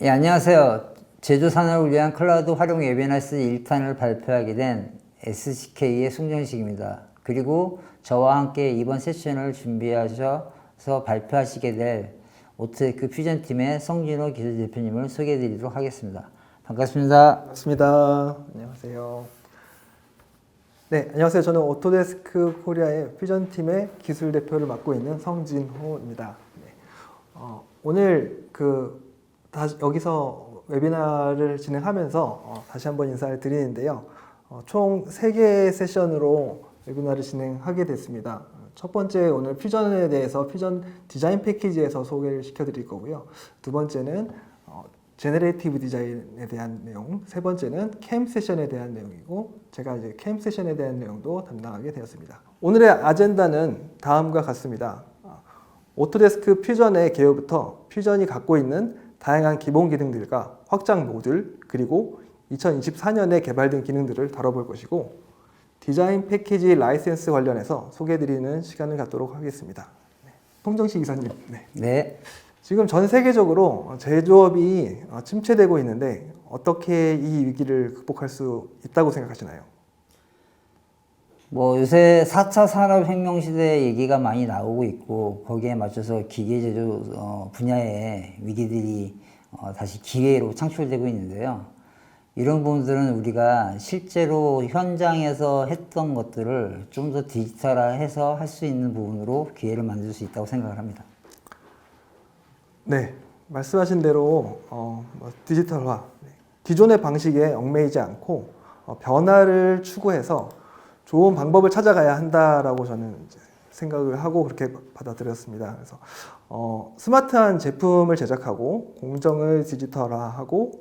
예, 안녕하세요. 제조 산업을 위한 클라우드 활용 웨비나스 1탄을 발표하게 된 SCK의 송정식입니다. 그리고 저와 함께 이번 세션을 준비하셔서 발표하시게 될 오토데스크 퓨전팀의 성진호 기술대표님을 소개해 드리도록 하겠습니다. 반갑습니다. 반갑습니다. 안녕하세요. 네, 안녕하세요. 저는 오토데스크 코리아의 퓨전팀의 기술 대표를 맡고 있는 성진호입니다. 네. 오늘 여기서 웨비나를 진행하면서 다시 한번 인사를 드리는데요. 총 3개의 세션으로 웨비나를 진행하게 됐습니다. 첫 번째 오늘 퓨전에 대해서 퓨전 디자인 패키지에서 소개를 시켜드릴 거고요. 두 번째는 제너레이티브 디자인에 대한 내용, 세 번째는 캠 세션에 대한 내용이고 제가 이제 캠 세션에 대한 내용도 담당하게 되었습니다. 오늘의 아젠다는 다음과 같습니다. 오토데스크 퓨전의 개요부터 퓨전이 갖고 있는 다양한 기본 기능들과 확장 모듈 그리고 2024년에 개발된 기능들을 다뤄볼 것이고 디자인 패키지 라이센스 관련해서 소개해드리는 시간을 갖도록 하겠습니다. 송정식 이사님. 네. 지금 전 세계적으로 제조업이 침체되고 있는데 어떻게 이 위기를 극복할 수 있다고 생각하시나요? 요새 4차 산업혁명 시대 얘기가 많이 나오고 있고 거기에 맞춰서 기계 제조 분야의 위기들이 다시 기회로 창출되고 있는데요. 이런 부분들은 우리가 실제로 현장에서 했던 것들을 좀 더 디지털화해서 할 수 있는 부분으로 기회를 만들 수 있다고 생각을 합니다. 네, 말씀하신 대로 디지털화, 기존의 방식에 얽매이지 않고 변화를 추구해서 좋은 방법을 찾아가야 한다라고 저는 이제 생각을 하고 그렇게 받아들였습니다. 그래서 스마트한 제품을 제작하고 공정을 디지털화하고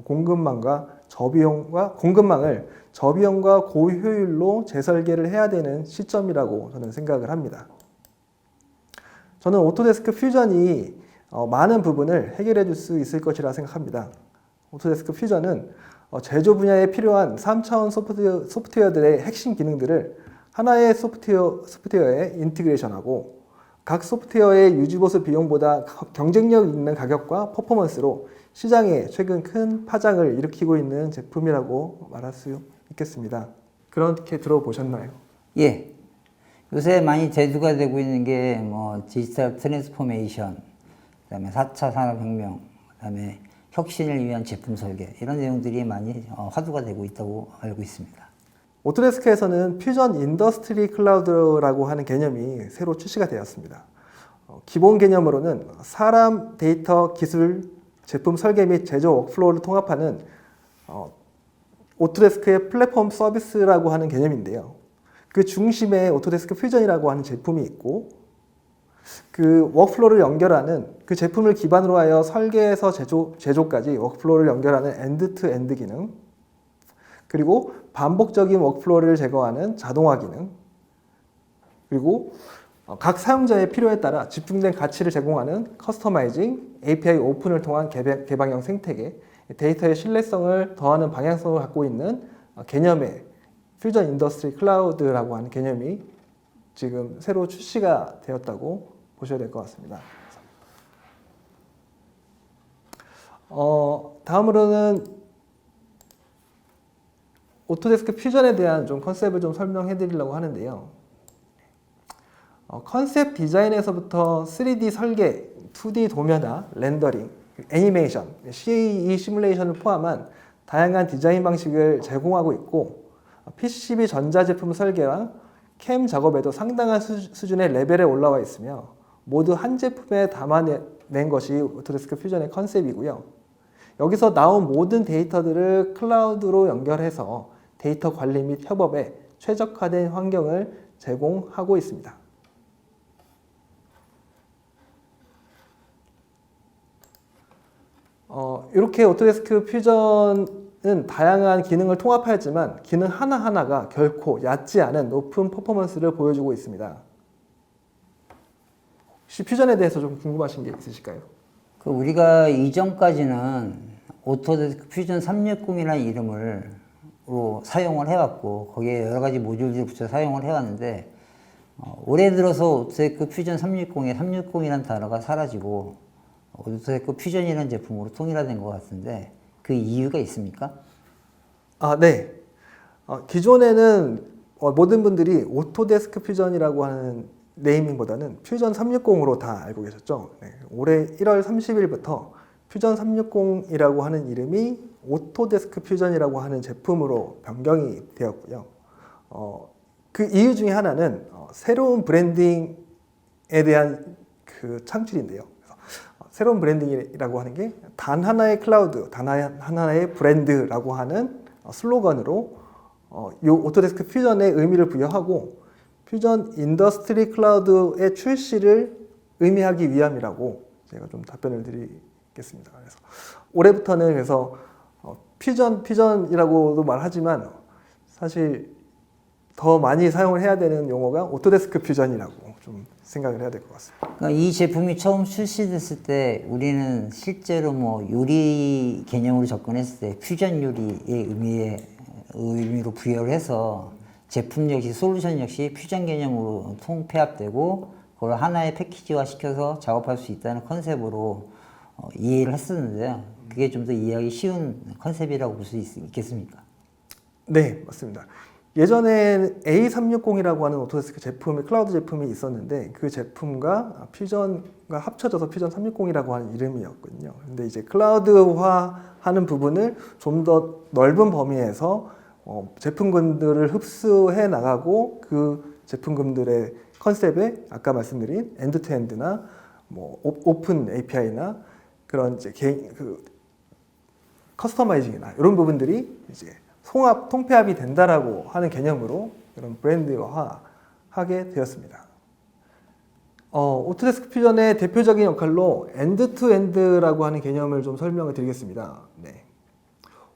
공급망을 저비용과 고효율로 재설계를 해야 되는 시점이라고 저는 생각을 합니다. 저는 오토데스크 퓨전이 많은 부분을 해결해 줄 수 있을 것이라 생각합니다. 오토데스크 퓨전은 제조 분야에 필요한 3차원 소프트웨어들의 핵심 기능들을 하나의 소프트웨어에 인티그레이션하고 각 소프트웨어의 유지보수 비용보다 경쟁력 있는 가격과 퍼포먼스로 시장에 최근 큰 파장을 일으키고 있는 제품이라고 말할 수 있겠습니다. 그렇게 들어보셨나요? 예. 요새 많이 대두가 되고 있는 게 디지털 트랜스포메이션, 그다음에 4차 산업혁명, 그다음에 혁신을 위한 제품 설계 이런 내용들이 많이 화두가 되고 있다고 알고 있습니다. 오토데스크에서는 퓨전 인더스트리 클라우드라고 하는 개념이 새로 출시가 되었습니다. 기본 개념으로는 사람, 데이터, 기술, 제품 설계 및 제조 워크플로우를 통합하는 오토데스크의 플랫폼 서비스라고 하는 개념인데요. 그 중심에 오토데스크 퓨전이라고 하는 제품이 있고 그 워크플로우를 연결하는 그 제품을 기반으로 하여 설계에서 제조까지 워크플로우를 연결하는 엔드-투-엔드 기능, 그리고 반복적인 워크플로우를 제거하는 자동화 기능, 그리고 각 사용자의 필요에 따라 집중된 가치를 제공하는 커스터마이징, API 오픈을 통한 개방형 생태계, 데이터의 신뢰성을 더하는 방향성을 갖고 있는 개념의 퓨전 인더스트리 클라우드라고 하는 개념이 지금 새로 출시가 되었다고 보셔야 될 것 같습니다. 다음으로는 오토데스크 퓨전에 대한 컨셉을 설명해 드리려고 하는데요. 컨셉 디자인에서부터 3D 설계, 2D 도면화, 렌더링, 애니메이션, CAE 시뮬레이션을 포함한 다양한 디자인 방식을 제공하고 있고 PCB 전자제품 설계와 캠 작업에도 상당한 수준의 레벨에 올라와 있으며 모두 한 제품에 담아낸 것이 오토데스크 퓨전의 컨셉이고요. 여기서 나온 모든 데이터들을 클라우드로 연결해서 데이터 관리 및 협업에 최적화된 환경을 제공하고 있습니다. 이렇게 오토데스크 퓨전은 다양한 기능을 통합하였지만 기능 하나하나가 결코 얕지 않은 높은 퍼포먼스를 보여주고 있습니다. 혹시 퓨전에 대해서 궁금하신 게 있으실까요? 우리가 이전까지는 오토데스크 퓨전 360이라는 이름으로 사용을 해왔고 거기에 여러 가지 모듈들을 붙여 사용을 해왔는데 올해 들어서 오토데스크 퓨전 360에 360이라는 단어가 사라지고 오토데스크 퓨전이라는 제품으로 통일화된 것 같은데 그 이유가 있습니까? 네. 기존에는 모든 분들이 오토데스크 퓨전이라고 하는 네이밍보다는 퓨전 360으로 다 알고 계셨죠. 네. 올해 1월 30일부터 퓨전 360이라고 하는 이름이 오토데스크 퓨전이라고 하는 제품으로 변경이 되었고요. 그 이유 중에 하나는 새로운 브랜딩에 대한 그 창출인데요. 새로운 브랜딩이라고 하는 게 단 하나의 클라우드, 단 하나의 브랜드라고 하는 슬로건으로 이 오토데스크 퓨전의 의미를 부여하고 퓨전 인더스트리 클라우드의 출시를 의미하기 위함이라고 제가 좀 답변을 드리겠습니다. 그래서 올해부터는 그래서 퓨전이라고도 말하지만 사실 더 많이 사용을 해야 되는 용어가 오토데스크 퓨전이라고 좀 생각을 해야 될 것 같습니다. 그러니까 이 제품이 처음 출시됐을 때 우리는 실제로 뭐 요리 개념으로 접근했을 때 퓨전 요리의 의미로 부여를 해서 제품 역시 솔루션 역시 퓨전 개념으로 통폐합되고 그걸 하나의 패키지화 시켜서 작업할 수 있다는 컨셉으로 이해를 했었는데요. 그게 좀 더 이해하기 쉬운 컨셉이라고 볼 수 있겠습니까? 네, 맞습니다. 예전에 A360이라고 하는 오토데스크 제품이 클라우드 제품이 있었는데 그 제품과 퓨전과 합쳐져서 퓨전 360이라고 하는 이름이었거든요. 근데 이제 클라우드화하는 부분을 좀 더 넓은 범위에서 제품군들을 흡수해 나가고 그 제품군들의 컨셉에 아까 말씀드린 엔드투엔드나 뭐 오픈 API나 그런 이제 커스터마이징이나 이런 부분들이 이제 통폐합이 된다라고 하는 개념으로 그런 브랜드화하게 되었습니다. 오토데스크 퓨전의 대표적인 역할로 엔드투엔드라고 하는 개념을 좀 설명을 드리겠습니다. 네.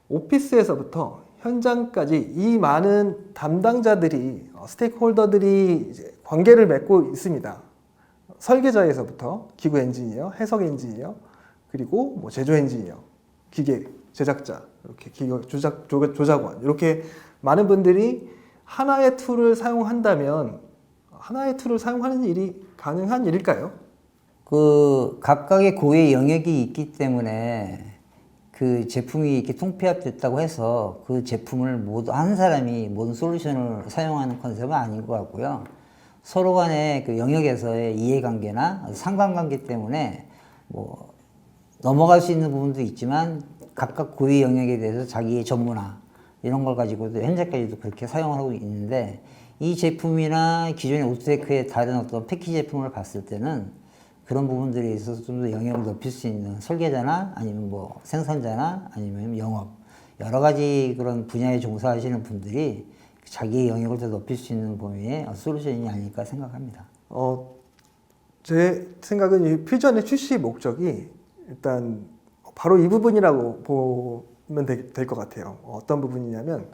오피스에서부터 현장까지 이 많은 담당자들이 스테이크홀더들이 이제 관계를 맺고 있습니다. 설계자에서부터 기구 엔지니어, 해석 엔지니어, 그리고 뭐 제조 엔지니어, 기계 제작자, 이렇게 기계 조작원 이렇게 많은 분들이 하나의 툴을 사용한다면 하나의 툴을 사용하는 일이 가능한 일일까요? 그 각각의 고유의 영역이 있기 때문에 그 제품이 이렇게 통폐합됐다고 해서 그 제품을 모두 한 사람이 모든 솔루션을 사용하는 컨셉은 아닌 것 같고요. 서로 간의 그 영역에서의 이해관계나 상관관계 때문에 뭐 넘어갈 수 있는 부분도 있지만 각각 고유 영역에 대해서 자기의 전문화 이런 걸 가지고도 현재까지도 그렇게 사용을 하고 있는데 이 제품이나 기존의 오토데스크의 다른 어떤 패키지 제품을 봤을 때는 그런 부분들에 있어서 좀 더 영역을 높일 수 있는 설계자나 아니면 뭐 생산자나 아니면 영업 여러 가지 그런 분야에 종사하시는 분들이 자기의 영역을 더 높일 수 있는 범위의 솔루션이 아닐까 생각합니다. 제 생각은 이 퓨전의 출시 목적이 일단 바로 이 부분이라고 보면 될 것 같아요. 어떤 부분이냐면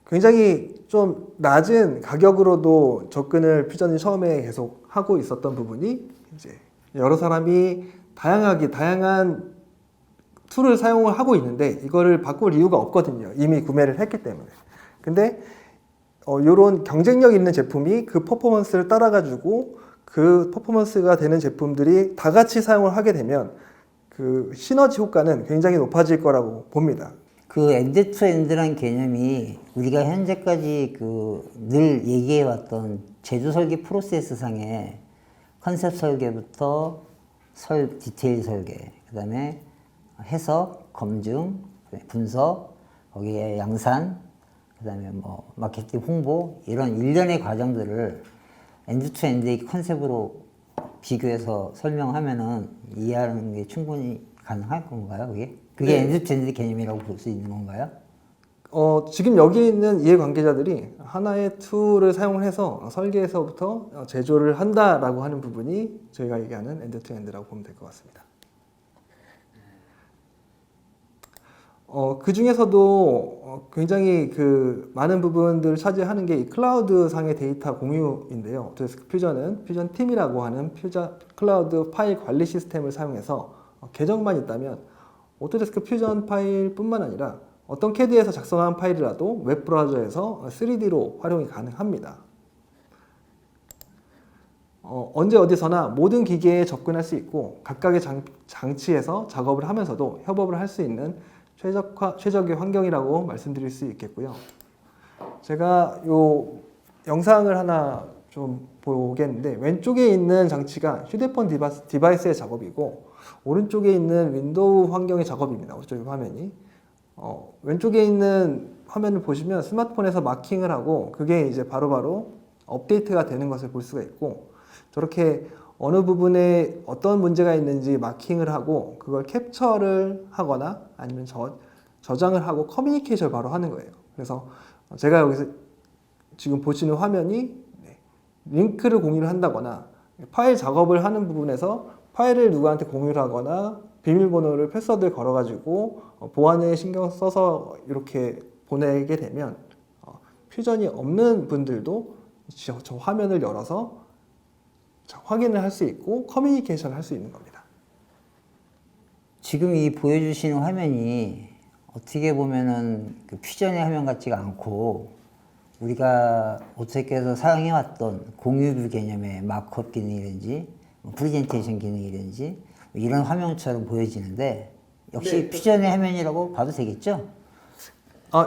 굉장히 좀 낮은 가격으로도 접근을 퓨전이 처음에 계속 하고 있었던 부분이 이제 여러 사람이 다양한 툴을 사용을 하고 있는데 이거를 바꿀 이유가 없거든요. 이미 구매를 했기 때문에. 근데 이런 경쟁력 있는 제품이 그 퍼포먼스를 따라가지고 그 퍼포먼스가 되는 제품들이 다 같이 사용을 하게 되면 그 시너지 효과는 굉장히 높아질 거라고 봅니다. 그 엔드투엔드란 개념이 우리가 현재까지 그 늘 얘기해왔던 제조 설계 프로세스 상의 컨셉 설계부터 디테일 설계, 그 다음에 해석, 검증, 분석, 거기에 양산, 그 다음에 뭐 마케팅 홍보 이런 일련의 과정들을 엔드투엔드의 컨셉으로 비교해서 설명하면은 이해하는 게 충분히 가능할 건가요, 그게? 그게 네. 엔드투엔드 개념이라고 볼 수 있는 건가요? 지금 여기 있는 이해관계자들이 하나의 툴을 사용을 해서 설계에서부터 제조를 한다라고 하는 부분이 저희가 얘기하는 엔드투엔드라고 보면 될 것 같습니다. 그 중에서도 굉장히 그 많은 부분들을 차지하는 게 이 클라우드 상의 데이터 공유인데요. 오토데스크 퓨전은 퓨전 팀이라고 하는 클라우드 파일 관리 시스템을 사용해서 계정만 있다면 오토데스크 퓨전 파일뿐만 아니라 어떤 CAD에서 작성한 파일이라도 웹 브라우저에서 3D로 활용이 가능합니다. 언제 어디서나 모든 기계에 접근할 수 있고 각각의 장치에서 작업을 하면서도 협업을 할 수 있는 최적의 환경이라고 말씀드릴 수 있겠고요. 제가 요 영상을 하나 좀 보겠는데, 왼쪽에 있는 장치가 휴대폰 디바이스의 작업이고 오른쪽에 있는 윈도우 환경의 작업입니다. 오른쪽 화면이. 왼쪽에 있는 화면을 보시면 스마트폰에서 마킹을 하고 그게 이제 바로바로 업데이트가 되는 것을 볼 수가 있고, 저렇게 어느 부분에 어떤 문제가 있는지 마킹을 하고 그걸 캡처를 하거나 아니면 저장을 하고 커뮤니케이션을 바로 하는 거예요. 그래서 제가 여기서 지금 보시는 화면이 링크를 공유를 한다거나 파일 작업을 하는 부분에서 파일을 누구한테 공유를 하거나 비밀번호를 패스워드를 걸어가지고 보안에 신경 써서 이렇게 보내게 되면 퓨전이 없는 분들도 저 화면을 열어서 확인을 할 수 있고 커뮤니케이션을 할 수 있는 겁니다. 지금 이 보여주시는 화면이 어떻게 보면은 그 퓨전의 화면 같지가 않고 우리가 오토캐드에서 사용해왔던 공유뷰 개념의 마크업 기능이든지 프레젠테이션 기능이든지 이런 화면처럼 보여지는데 역시 퓨전의 화면이라고 봐도 되겠죠?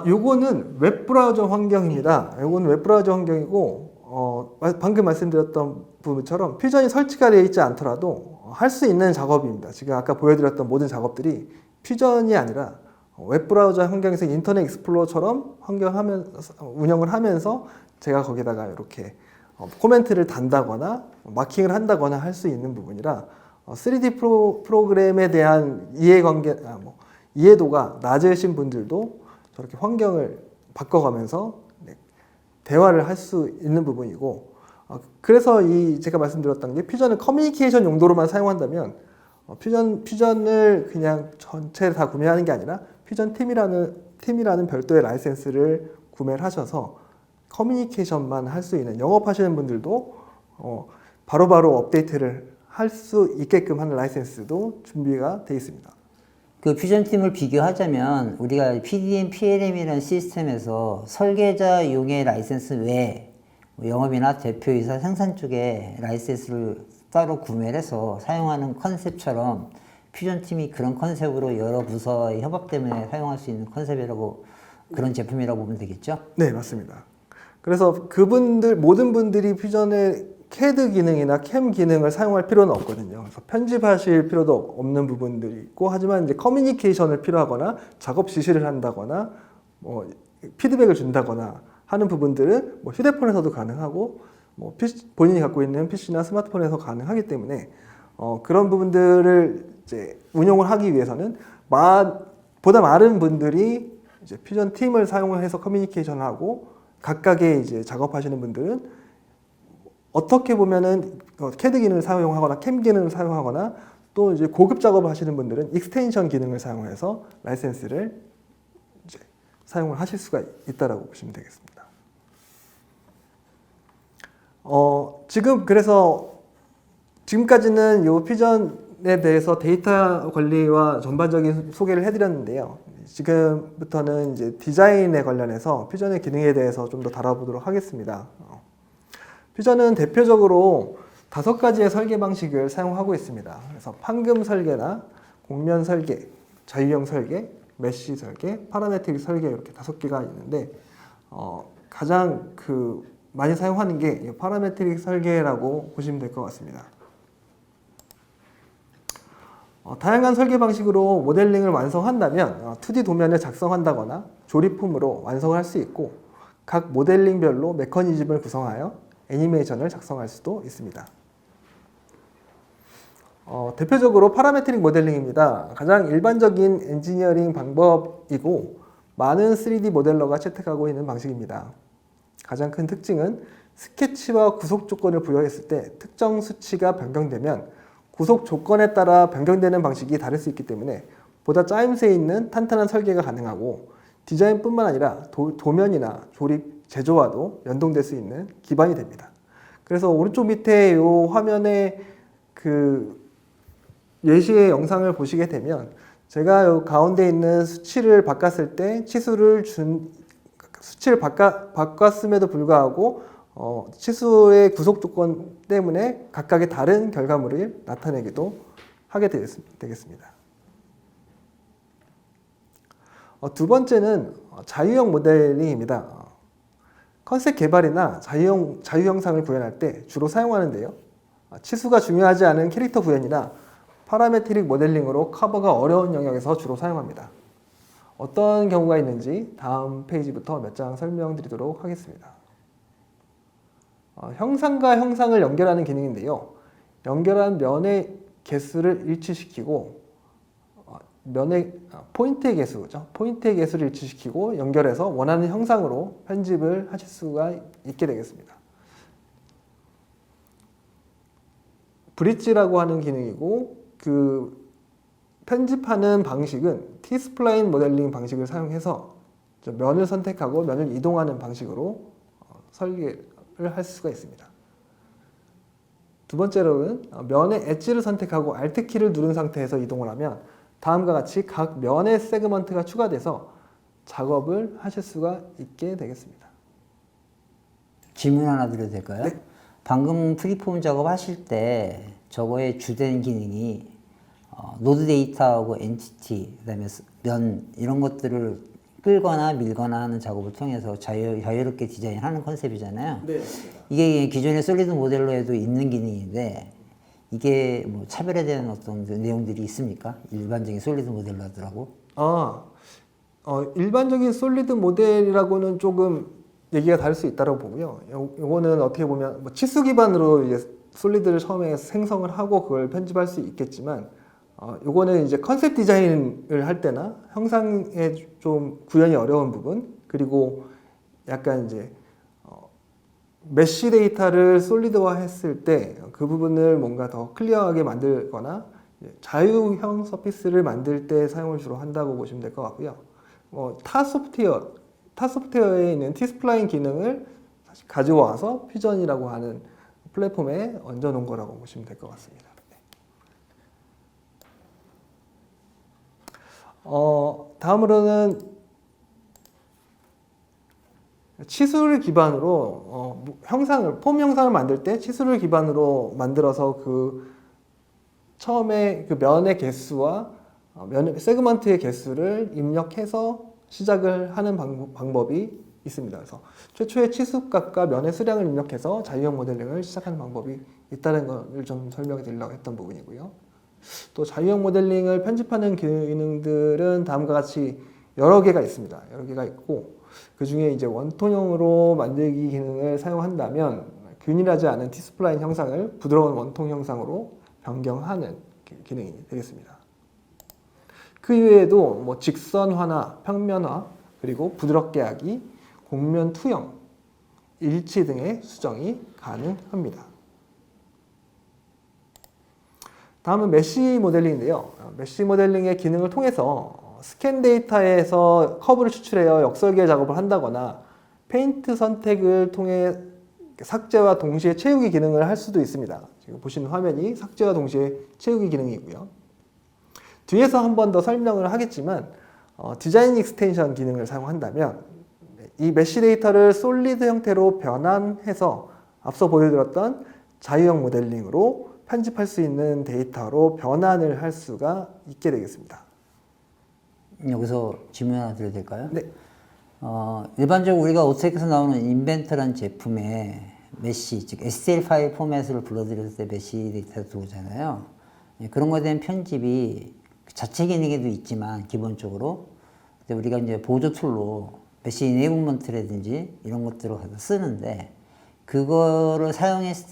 요거는 웹브라우저 환경입니다. 요거는 웹브라우저 환경이고 방금 말씀드렸던 부분처럼 퓨전이 설치가 되어 있지 않더라도 할 수 있는 작업입니다. 지금 아까 보여드렸던 모든 작업들이 퓨전이 아니라 웹브라우저 환경에서 인터넷 익스플로러처럼 운영을 하면서 제가 거기다가 이렇게 코멘트를 단다거나 마킹을 한다거나 할 수 있는 부분이라 3D 프로그램에 대한 이해도가 낮으신 분들도 저렇게 환경을 바꿔가면서 대화를 할 수 있는 부분이고, 그래서 제가 말씀드렸던 게 퓨전을 커뮤니케이션 용도로만 사용한다면 퓨전을 그냥 전체를 다 구매하는 게 아니라 퓨전 팀이라는 별도의 라이센스를 구매를 하셔서 커뮤니케이션만 할 수 있는, 영업하시는 분들도 바로바로 업데이트를 할 수 있게끔 하는 라이센스도 준비가 되어 있습니다. 그 퓨전팀을 비교하자면 우리가 PDM, PLM이라는 시스템에서 설계자용의 라이센스 외에 영업이나 대표이사 생산 쪽에 라이센스를 따로 구매를 해서 사용하는 컨셉처럼 퓨전팀이 그런 컨셉으로 여러 부서의 협업 때문에 사용할 수 있는 컨셉이라고, 그런 제품이라고 보면 되겠죠? 네, 맞습니다. 그래서 모든 분들이 퓨전의 CAD 기능이나 캠 기능을 사용할 필요는 없거든요. 그래서 편집하실 필요도 없는 부분들이 있고, 하지만 이제 커뮤니케이션을 필요하거나 작업 지시를 한다거나 피드백을 준다거나 하는 부분들은 휴대폰에서도 가능하고 본인이 갖고 있는 PC나 스마트폰에서 가능하기 때문에 그런 부분들을 이제 운용을 하기 위해서는 보다 많은 분들이 이제 퓨전 팀을 사용해서 커뮤니케이션을 하고, 각각의 이제 작업하시는 분들은 어떻게 보면은 CAD 기능을 사용하거나 캠 기능을 사용하거나, 또 이제 고급 작업을 하시는 분들은 익스텐션 기능을 사용해서 라이센스를 이제 사용을 하실 수가 있다라고 보시면 되겠습니다. 지금까지는 요 퓨전에 대해서 데이터 관리와 전반적인 소개를 해드렸는데요. 지금부터는 이제 디자인에 관련해서 퓨전의 기능에 대해서 좀 더 다뤄보도록 하겠습니다. 퓨전은 대표적으로 5가지의 설계 방식을 사용하고 있습니다. 그래서 판금 설계나 곡면 설계, 자유형 설계, 메쉬 설계, 파라메트릭 설계, 이렇게 5개가 있는데 가장 많이 사용하는 게 파라메트릭 설계라고 보시면 될 것 같습니다. 다양한 설계 방식으로 모델링을 완성한다면 2D 도면을 작성한다거나 조립품으로 완성을 할 수 있고, 각 모델링별로 메커니즘을 구성하여 애니메이션을 작성할 수도 있습니다. 대표적으로 파라메트릭 모델링입니다. 가장 일반적인 엔지니어링 방법이고 많은 3D 모델러가 채택하고 있는 방식입니다. 가장 큰 특징은 스케치와 구속 조건을 부여했을 때 특정 수치가 변경되면 구속 조건에 따라 변경되는 방식이 다를 수 있기 때문에 보다 짜임새 있는 탄탄한 설계가 가능하고, 디자인뿐만 아니라 도면이나 조립, 제조와도 연동될 수 있는 기반이 됩니다. 그래서 오른쪽 밑에 이 화면에 예시의 영상을 보시게 되면 제가 이 가운데 있는 수치를 바꿨을 때 수치를 바꿨음에도 불구하고 치수의 구속 조건 때문에 각각의 다른 결과물을 나타내기도 하게 되겠습니다. 두 번째는 자유형 모델링입니다. 컨셉 개발이나 자유 형상을 구현할 때 주로 사용하는데요. 치수가 중요하지 않은 캐릭터 구현이나 파라메트릭 모델링으로 커버가 어려운 영역에서 주로 사용합니다. 어떤 경우가 있는지 다음 페이지부터 몇 장 설명드리도록 하겠습니다. 형상과 형상을 연결하는 기능인데요. 연결한 면의 개수를 일치시키고 포인트의 개수죠. 포인트의 개수를 일치시키고 연결해서 원하는 형상으로 편집을 하실 수가 있게 되겠습니다. 브릿지라고 하는 기능이고 그 편집하는 방식은 T-스플라인 모델링 방식을 사용해서 면을 선택하고 면을 이동하는 방식으로 설계를 할 수가 있습니다. 두 번째로는 면의 엣지를 선택하고 Alt 키를 누른 상태에서 이동을 하면 다음과 같이 각 면의 세그먼트가 추가돼서 작업을 하실 수가 있게 되겠습니다. 질문 하나 드려도 될까요? 네. 방금 프리폼 작업 하실 때 저거의 주된 기능이 노드 데이터하고 엔티티, 그다음에 면 이런 것들을 끌거나 밀거나 하는 작업을 통해서 자유롭게 디자인하는 컨셉이잖아요. 네. 이게 기존의 솔리드 모델로에도 있는 기능인데 이게 뭐 차별화되는 어떤 내용들이 있습니까? 일반적인 솔리드 모델러들하고? 일반적인 솔리드 모델이라고는 조금 얘기가 다를 수 있다고 보고요. 요거는 어떻게 보면 뭐 치수 기반으로 이제 솔리드를 처음에 생성을 하고 그걸 편집할 수 있겠지만, 요거는 이제 컨셉 디자인을 할 때나 형상에 좀 구현이 어려운 부분, 그리고 약간 이제 메쉬 데이터를 솔리드화 했을 때 그 부분을 뭔가 더 클리어하게 만들거나 자유형 서피스를 만들 때 사용을 주로 한다고 보시면 될 것 같고요. 타 소프트웨어에 있는 T-스플라인 기능을 가져와서 퓨전이라고 하는 플랫폼에 얹어 놓은 거라고 보시면 될 것 같습니다. 다음으로는 치수를 기반으로 폼 형상을 만들 때 치수를 기반으로 만들어서 그 처음에 그 면의 개수와 세그먼트의 개수를 입력해서 시작을 하는 방법이 있습니다. 그래서 최초의 치수값과 면의 수량을 입력해서 자유형 모델링을 시작하는 방법이 있다는 것을 좀 설명해 드리려고 했던 부분이고요. 또 자유형 모델링을 편집하는 기능들은 다음과 같이 여러 개가 있습니다. 여러 개가 있고 그 중에 이제 원통형으로 만들기 기능을 사용한다면 균일하지 않은 T-스플라인 형상을 부드러운 원통 형상으로 변경하는 기능이 되겠습니다. 그 이외에도 뭐 직선화나 평면화, 그리고 부드럽게 하기, 곡면 투영, 일치 등의 수정이 가능합니다. 다음은 메쉬 모델링인데요. 메쉬 모델링의 기능을 통해서 스캔 데이터에서 커브를 추출해서 역설계 작업을 한다거나 페인트 선택을 통해 삭제와 동시에 채우기 기능을 할 수도 있습니다. 지금 보시는 화면이 삭제와 동시에 채우기 기능이고요. 뒤에서 한 번 더 설명을 하겠지만 디자인 익스텐션 기능을 사용한다면 이 메쉬 데이터를 솔리드 형태로 변환해서 앞서 보여드렸던 자유형 모델링으로 편집할 수 있는 데이터로 변환을 할 수가 있게 되겠습니다. 여기서 질문 하나 드려도 될까요? 네. 일반적으로 우리가 오텍에서 나오는 인벤트라는 제품에 메쉬, 즉 STL 파일 포맷을 불러들였을 때 메쉬 데이터가 들어오잖아요. 그런 거에 대한 편집이 자체 기능에도 있지만 기본적으로 우리가 이제 보조 툴로 메쉬 이네이블먼트라든지 이런 것들을 갖다 쓰는데 그거를 사용했을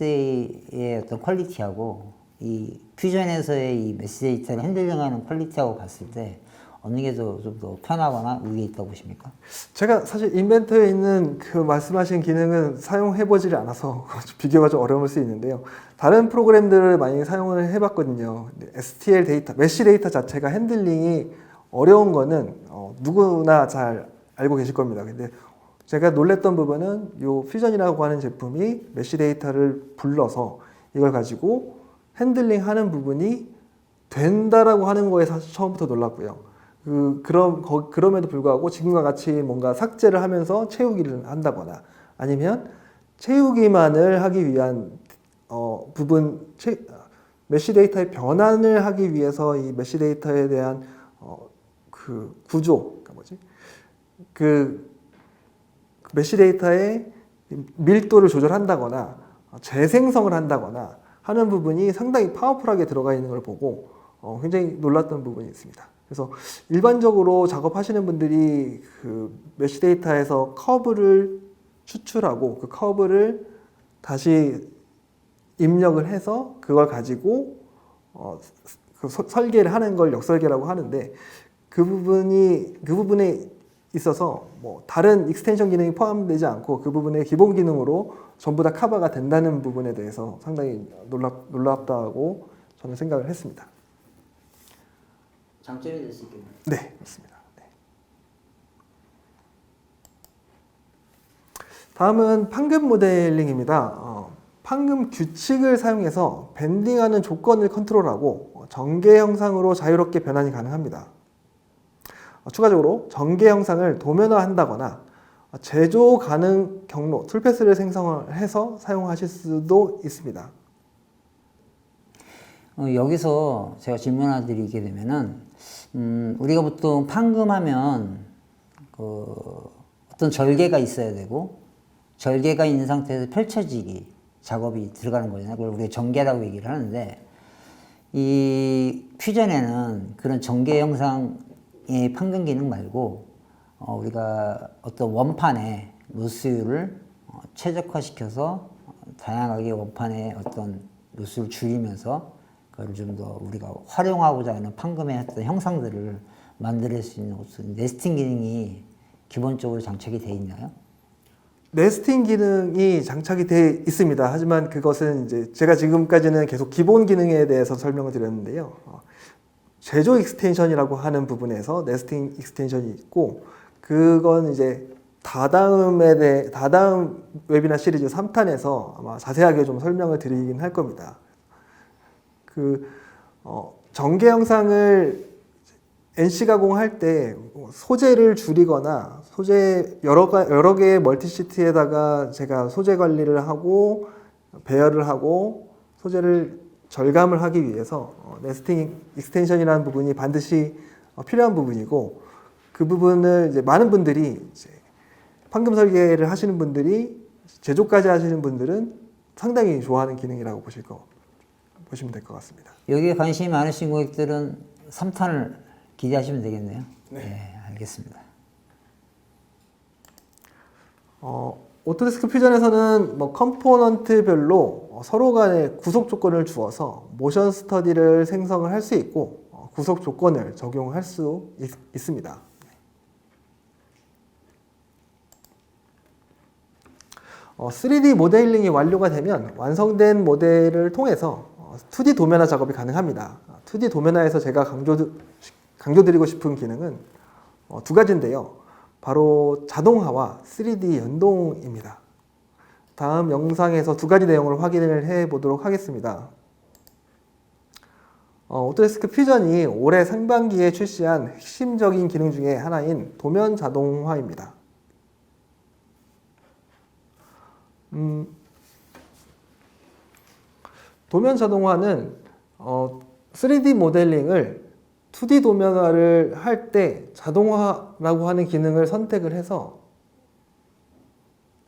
때의 어떤 퀄리티하고 이 퓨전에서의 이 메쉬 데이터를 핸들링하는 퀄리티하고 봤을 때 어느 게 좀 더 편하거나 의미 있다고 보십니까? 제가 사실 인벤트에 있는 그 말씀하신 기능은 사용해보지 않아서 비교가 좀 어려울 수 있는데요. 다른 프로그램들을 많이 사용을 해봤거든요. STL 데이터, 메쉬 데이터 자체가 핸들링이 어려운 거는 누구나 잘 알고 계실 겁니다. 근데 제가 놀랬던 부분은 이 퓨전이라고 하는 제품이 메쉬 데이터를 불러서 이걸 가지고 핸들링 하는 부분이 된다라고 하는 거에 사실 처음부터 놀랐고요. 그럼에도 불구하고 지금과 같이 뭔가 삭제를 하면서 채우기를 한다거나 아니면 채우기만을 하기 위한 메쉬 데이터의 변환을 하기 위해서 이 메쉬 데이터에 대한 그 구조, 그러니까 뭐지? 그 메쉬 데이터의 밀도를 조절한다거나 재생성을 한다거나 하는 부분이 상당히 파워풀하게 들어가 있는 걸 보고 굉장히 놀랐던 부분이 있습니다. 그래서 일반적으로 작업하시는 분들이 그 메쉬 데이터에서 커브를 추출하고 그 커브를 다시 입력을 해서 그걸 가지고 설계를 하는 걸 역설계라고 하는데 그 부분에 있어서 뭐 다른 익스텐션 기능이 포함되지 않고 그 부분의 기본 기능으로 전부 다 커버가 된다는 부분에 대해서 상당히 놀랍다고 저는 생각을 했습니다. 장점이 될 수 있겠네요. 네, 그렇습니다. 네. 다음은 판금 모델링입니다. 판금 규칙을 사용해서 밴딩하는 조건을 컨트롤하고 전개 형상으로 자유롭게 변환이 가능합니다. 추가적으로 전개 형상을 도면화한다거나 제조 가능 경로, 툴패스를 생성해서 사용하실 수도 있습니다. 여기서 제가 질문 하나 드리게 되면은 우리가 보통 판금하면 그 어떤 절개가 있어야 되고 절개가 있는 상태에서 펼쳐지기 작업이 들어가는 거잖아요. 그걸 우리가 전개라고 얘기를 하는데 이 퓨전에는 그런 전개 형상의 판금 기능 말고 우리가 어떤 원판에 로스율을 최적화시켜서 다양하게 원판의 어떤 로스를 줄이면서 그걸 좀 더 우리가 활용하고자 하는 판금의 어떤 형상들을 만들 수 있는 어떤 네스팅 기능이 기본적으로 장착이 되어 있나요? 네스팅 기능이 장착이 되어 있습니다. 하지만 그것은 이제 제가 지금까지는 계속 기본 기능에 대해서 설명을 드렸는데요. 제조 익스텐션이라고 하는 부분에서 네스팅 익스텐션이 있고 그건 이제 다다음 웨비나 시리즈 3탄에서 아마 자세하게 좀 설명을 드리긴 할 겁니다. 전개 영상을 NC 가공할 때 소재를 줄이거나 소재 여러 개의 멀티시트에다가 제가 소재 관리를 하고 배열을 하고 소재를 절감을 하기 위해서 네스팅 익스텐션이라는 부분이 반드시 필요한 부분이고 그 부분을 이제 많은 분들이 이제 판금 설계를 하시는 분들이 제조까지 하시는 분들은 상당히 좋아하는 기능이라고 보시면 될 것 같습니다. 여기에 관심이 많으신 고객들은 3탄을 기대하시면 되겠네요. 네. 네, 알겠습니다. 오토데스크 퓨전에서는 뭐 컴포넌트별로 서로 간에 구속 조건을 주어서 모션 스터디를 생성을 할 수 있고 구속 조건을 적용할 수 있습니다. 3D 모델링이 완료가 되면 완성된 모델을 통해서 2D 도면화 작업이 가능합니다. 2D 도면화에서 제가 강조드리고 싶은 기능은 두 가지인데요. 바로 자동화와 3D 연동입니다. 다음 영상에서 두 가지 내용을 확인을 해 보도록 하겠습니다. 오토데스크 퓨전이 올해 상반기에 출시한 핵심적인 기능 중에 하나인 도면 자동화입니다. 도면 자동화는 3D 모델링을 2D 도면화를 할 때 자동화라고 하는 기능을 선택을 해서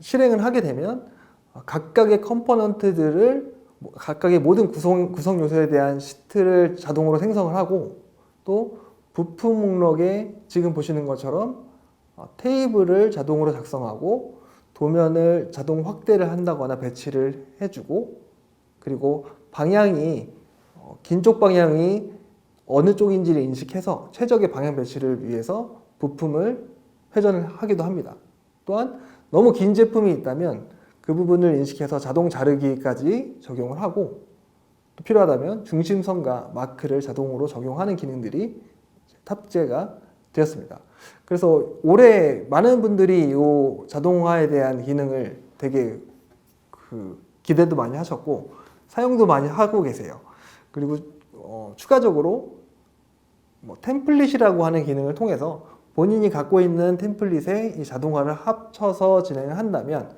실행을 하게 되면 각각의 컴포넌트들을 각각의 모든 구성 요소에 대한 시트를 자동으로 생성을 하고 또 부품 목록에 지금 보시는 것처럼 테이블을 자동으로 작성하고 도면을 자동 확대를 한다거나 배치를 해주고 그리고 방향이 긴 쪽 방향이 어느 쪽인지를 인식해서 최적의 방향 배치를 위해서 부품을 회전을 하기도 합니다. 또한 너무 긴 제품이 있다면 그 부분을 인식해서 자동 자르기까지 적용을 하고 또 필요하다면 중심선과 마크를 자동으로 적용하는 기능들이 탑재가 되었습니다. 그래서 올해 많은 분들이 이 자동화에 대한 기능을 되게 기대도 많이 하셨고 사용도 많이 하고 계세요. 그리고 추가적으로 템플릿이라고 하는 기능을 통해서 본인이 갖고 있는 템플릿에 이 자동화를 합쳐서 진행을 한다면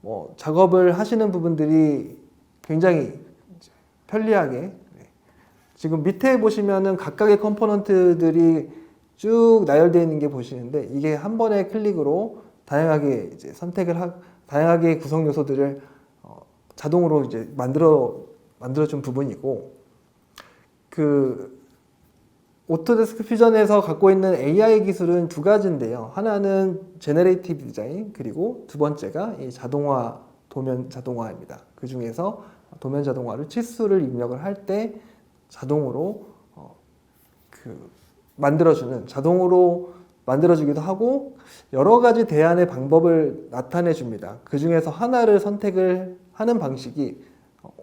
뭐 작업을 하시는 부분들이 굉장히 편리하게 지금 밑에 보시면은 각각의 컴포넌트들이 쭉 나열되어 있는 게 보시는데 이게 한 번의 클릭으로 다양하게 이제 다양하게 구성 요소들을 자동으로 이제 만들어준 부분이고 그 오토데스크 퓨전에서 갖고 있는 AI 기술은 두 가지인데요. 하나는 제너레이티브 디자인 그리고 두 번째가 이 자동화 도면 자동화입니다. 그 중에서 도면 자동화를 치수를 입력을 할 때 자동으로 자동으로 만들어주기도 하고 여러 가지 대안의 방법을 나타내 줍니다. 그 중에서 하나를 선택을 하는 방식이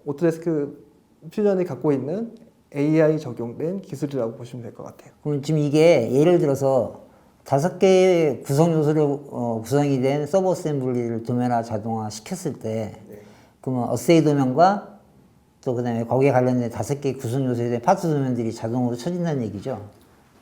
오토데스크 퓨전이 갖고 있는 AI 적용된 기술이라고 보시면 될 것 같아요. 그럼 지금 이게 예를 들어서 5개의 구성 요소로 구성이 된 서브 어셈블리를 도면화 자동화 시켰을 때 그러면 어세이 도면과 또 그다음에 거기에 관련된 5개의 구성 요소에 대한 파트 도면들이 자동으로 쳐진다는 얘기죠.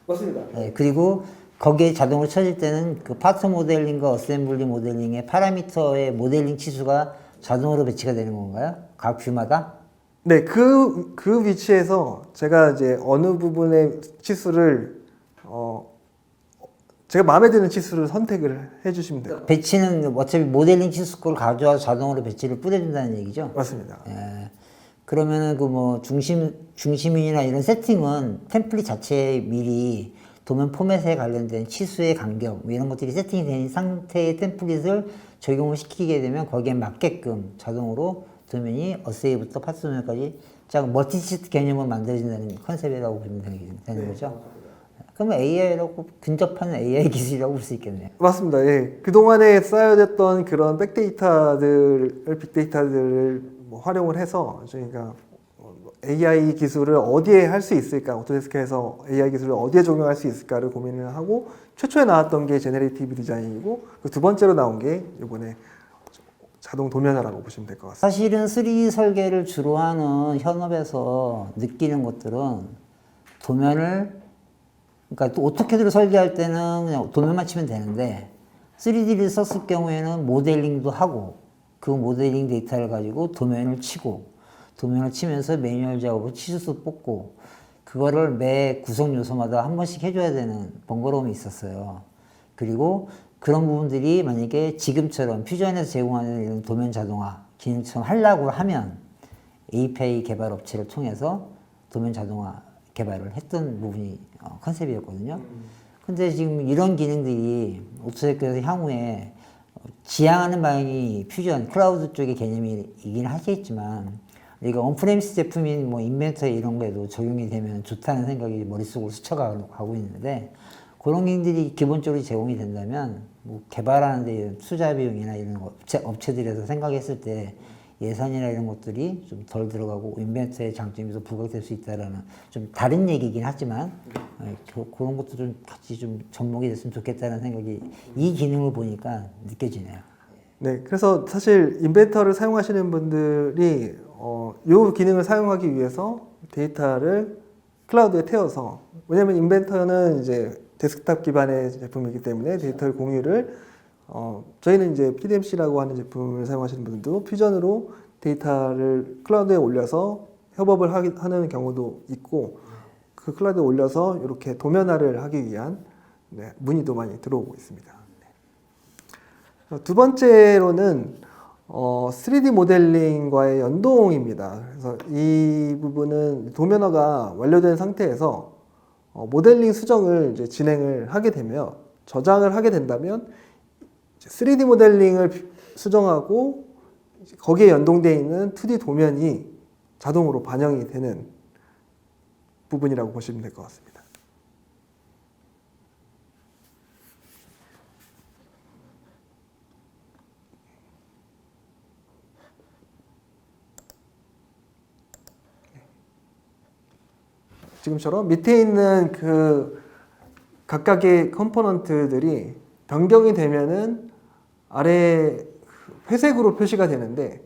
맞습니다. 네, 그리고 거기에 자동으로 쳐질 때는 그 파트 모델링과 어셈블리 모델링의 파라미터의 모델링 치수가 자동으로 배치가 되는 건가요? 각 뷰마다? 네, 그 위치에서 제가 이제 어느 부분의 치수를 제가 마음에 드는 치수를 선택을 해주시면 돼요. 배치는 어차피 모델링 치수 걸 가져와서 자동으로 배치를 뿌려준다는 얘기죠? 맞습니다. 예. 그러면은 그 뭐 중심이나 이런 세팅은 템플릿 자체에 미리 도면 포맷에 관련된 치수의 간격 뭐 이런 것들이 세팅이 된 상태의 템플릿을 적용을 시키게 되면 거기에 맞게끔 자동으로 도면이 어세이부터 파트 도면까지 멀티치트 개념을 만들어진다는 컨셉이라고 보면 되는 거죠. 그러면 AI라고 근접하는 AI 기술이라고 볼 수 있겠네요. 맞습니다. 예. 그동안에 쌓여졌던 그런 빅데이터들을 활용을 해서 저희가 AI 기술을 어디에 할 수 있을까, 오토데스크에서 AI 기술을 어디에 적용할 수 있을까를 고민을 하고 최초에 나왔던 게 제너레이티브 디자인이고 그 두 번째로 나온 게 이번에 자동 도면화라고 보시면 될 것 같습니다. 사실은 3D 설계를 주로 하는 현업에서 느끼는 것들은 도면을 그러니까 또 오토캐드로 설계할 때는 그냥 도면만 치면 되는데 3D를 썼을 경우에는 모델링도 하고 그 모델링 데이터를 가지고 도면을 치면서 매뉴얼 작업으로 치수도 뽑고 그거를 매 구성 요소마다 한 번씩 해줘야 되는 번거로움이 있었어요. 그리고 그런 부분들이 만약에 지금처럼 퓨전에서 제공하는 이런 도면 자동화 기능처럼 하려고 하면 API 개발 업체를 통해서 도면 자동화 개발을 했던 부분이 컨셉이었거든요. 근데 지금 이런 기능들이 오토데스크에서 향후에 지향하는 방향이 퓨전, 클라우드 쪽의 개념이긴 하겠지만 우리가 온프레미스 제품인 뭐 인벤터 이런 거에도 적용이 되면 좋다는 생각이 머릿속으로 스쳐가고 있는데 그런 기능들이 기본적으로 제공이 된다면 뭐 개발하는 데 투자 비용이나 이런 업체들에서 생각했을 때 예산이나 이런 것들이 좀 덜 들어가고 인벤터의 장점이 더 부각될 수 있다라는 좀 다른 얘기이긴 하지만 그런 것도 좀 같이 좀 접목이 됐으면 좋겠다는 생각이 이 기능을 보니까 느껴지네요. 네, 그래서 사실 인벤터를 사용하시는 분들이 이 기능을 사용하기 위해서 데이터를 클라우드에 태워서 왜냐하면 인벤터는 이제 데스크탑 기반의 제품이기 때문에 데이터를 공유를 저희는 이제 PDMC라고 하는 제품을 사용하시는 분들도 퓨전으로 데이터를 클라우드에 올려서 협업을 하는 경우도 있고 그 클라우드에 올려서 이렇게 도면화를 하기 위한 문의도 많이 들어오고 있습니다. 두 번째로는 3D 모델링과의 연동입니다. 그래서 이 부분은 도면화가 완료된 상태에서 모델링 수정을 이제 진행을 하게 되면 저장을 하게 된다면 3D 모델링을 수정하고 거기에 연동되어 있는 2D 도면이 자동으로 반영이 되는 부분이라고 보시면 될 것 같습니다. 지금처럼 밑에 있는 그 각각의 컴포넌트들이 변경이 되면은 아래 회색으로 표시가 되는데